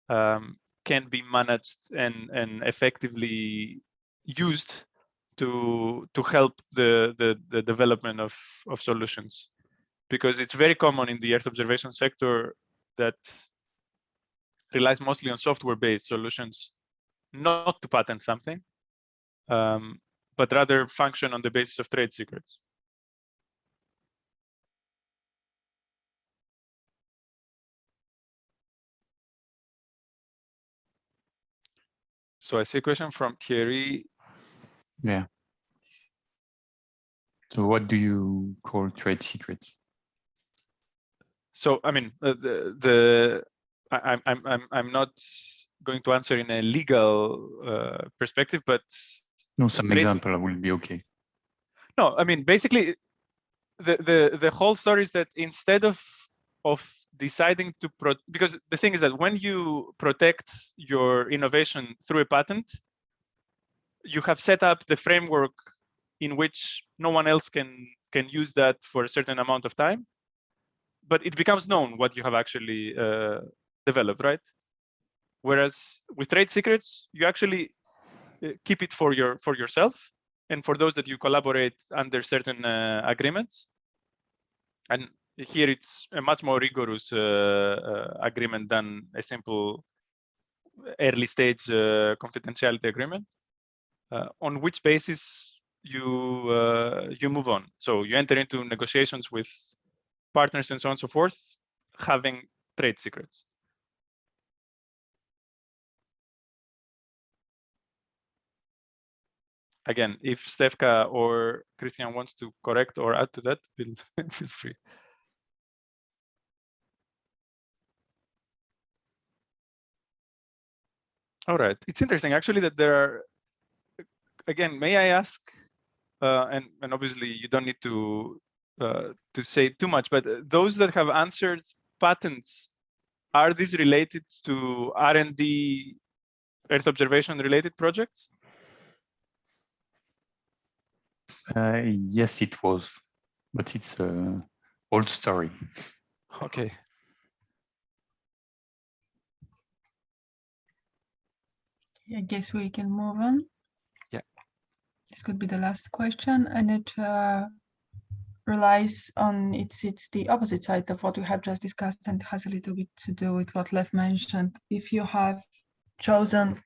S4: can be managed and effectively used to help the development of solutions. Because it's very common in the Earth observation sector that relies mostly on software-based solutions, not to patent something, but rather function on the basis of trade secrets. So I see a question from Thierry.
S1: Yeah. So what do you call trade secrets?
S4: So I mean, I'm not going to answer in a legal perspective, but
S1: no, some example will be okay.
S4: No, I mean, basically, the whole story is that instead of deciding to because the thing is that when you protect your innovation through a patent, you have set up the framework in which no one else can use that for a certain amount of time. but it becomes known what you have actually developed, right? Whereas with trade secrets, you actually keep it for yourself and for those that you collaborate under certain agreements. And here it's a much more rigorous agreement than a simple early stage confidentiality agreement, on which basis you move on. So you enter into negotiations with partners and so on and so forth, having trade secrets. Again, if Stefka or Christian wants to correct or add to that, feel free. All right, it's interesting actually that there are, again, may I ask, and obviously you don't need to say too much, but those that have answered patents, are these related to R&D Earth observation related projects?
S1: Yes, it was, but it's an old story.
S4: Okay.
S2: I guess we can move on.
S4: Yeah.
S2: This could be the last question, and it relies on it's the opposite side of what we have just discussed, and has a little bit to do with what Lev mentioned. If you have chosen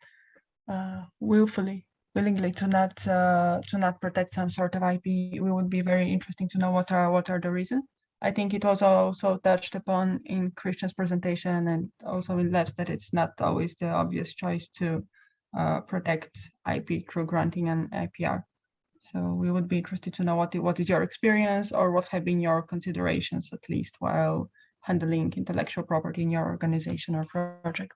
S2: willingly to not protect some sort of IP, we would be very interesting to know what are the reasons. I think it was also touched upon in Christian's presentation and also in Lev's that it's not always the obvious choice to protect IP through granting an IPR. So we would be interested to know what is your experience, or what have been your considerations, at least while handling intellectual property in your organization or project.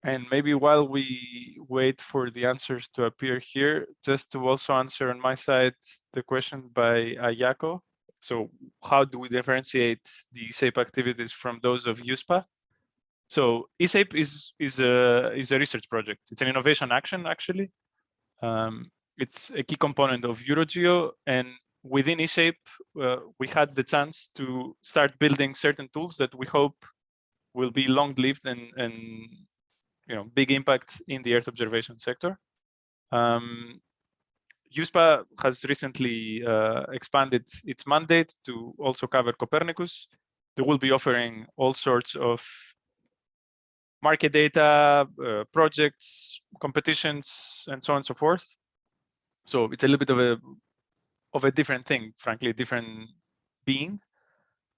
S4: And maybe while we wait for the answers to appear here, just to also answer on my side the question by Ayako. So how do we differentiate the ESAPE activities from those of EuSPA? So ESAPE is a research project. It's an innovation action, actually. It's a key component of EuroGEO, and within ESAPE, we had the chance to start building certain tools that we hope will be long-lived and big impact in the Earth observation sector. EuSPA has recently expanded its mandate to also cover Copernicus. They will be offering all sorts of market data, projects, competitions, and so on and so forth. So it's a little bit of a different thing, frankly, different being.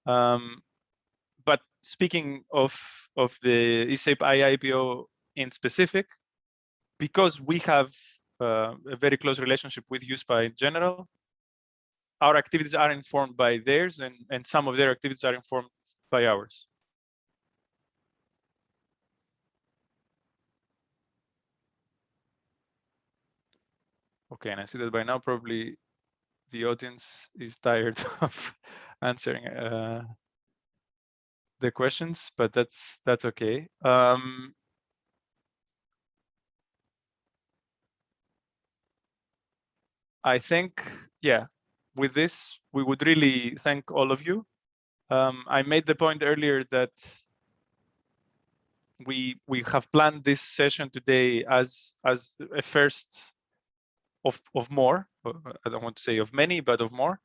S4: But speaking of the ESAPE IIPO in specific, because we have a very close relationship with EuSPA in general, our activities are informed by theirs, and some of their activities are informed by ours. Okay, and I see that by now probably the audience is tired of answering the questions, but that's okay. I think, yeah, with this, we would really thank all of you. I made the point earlier that we have planned this session today as a first of more. I don't want to say of many, but of more.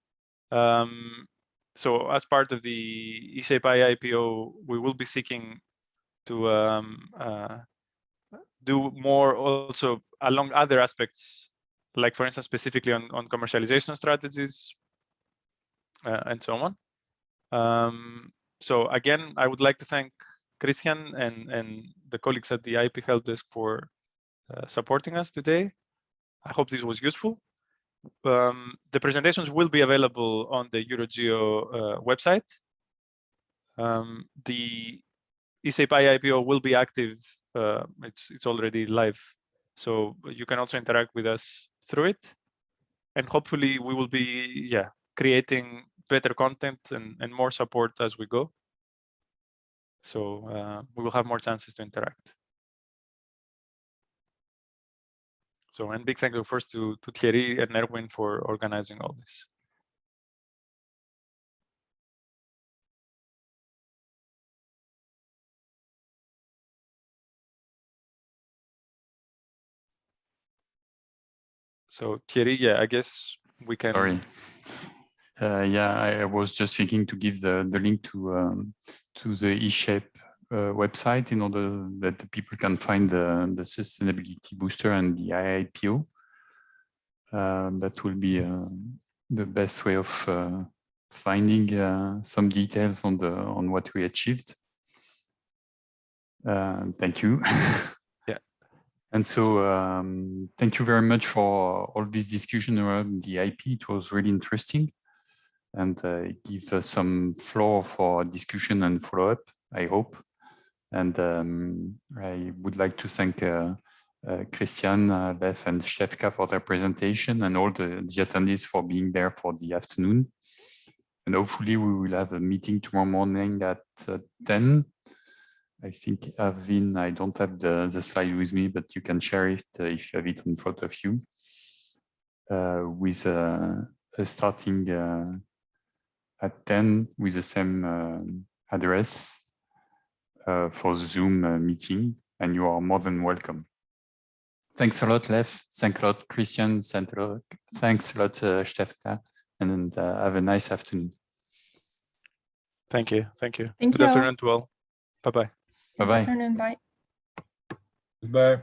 S4: So as part of the ESAPE IIPO, we will be seeking to do more also along other aspects, like for instance, specifically on commercialization strategies and so on. So again, I would like to thank Christian and the colleagues at the IP Help Desk for supporting us today. I hope this was useful. The presentations will be available on the EuroGEO website. The ESAPE IIPO will be active. It's already live, so you can also interact with us through it. And hopefully we will be creating better content and more support as we go. So we will have more chances to interact. So So, and big thank you first to Thierry and Erwin for organizing all this. So Thierry, yeah, I guess we can.
S1: Sorry. Yeah, I was just thinking to give the link to the eShape website in order that the people can find the sustainability booster and the IIPO. That will be the best way of finding some details on what we achieved. Thank you.
S4: Yeah.
S1: And so thank you very much for all this discussion around the IP. It was really interesting and give us some floor for discussion and follow-up, I hope. And I would like to thank Christian, Lev, and Stefka for their presentation and all the attendees for being there for the afternoon. And hopefully we will have a meeting tomorrow morning at 10. I think, Avin, I don't have the slide with me, but you can share it if you have it in front of you, with a starting at 10 with the same address for the Zoom meeting, and you are more than welcome. Thanks a lot, Lev. Thanks a lot, Christian. Thanks a lot, Stefka, and have a nice afternoon.
S4: Thank you. Thank you.
S2: Thank
S4: Good
S2: you.
S4: afternoon to all. Bye-bye.
S1: Bye-bye.
S2: Good afternoon. Bye.
S3: Bye.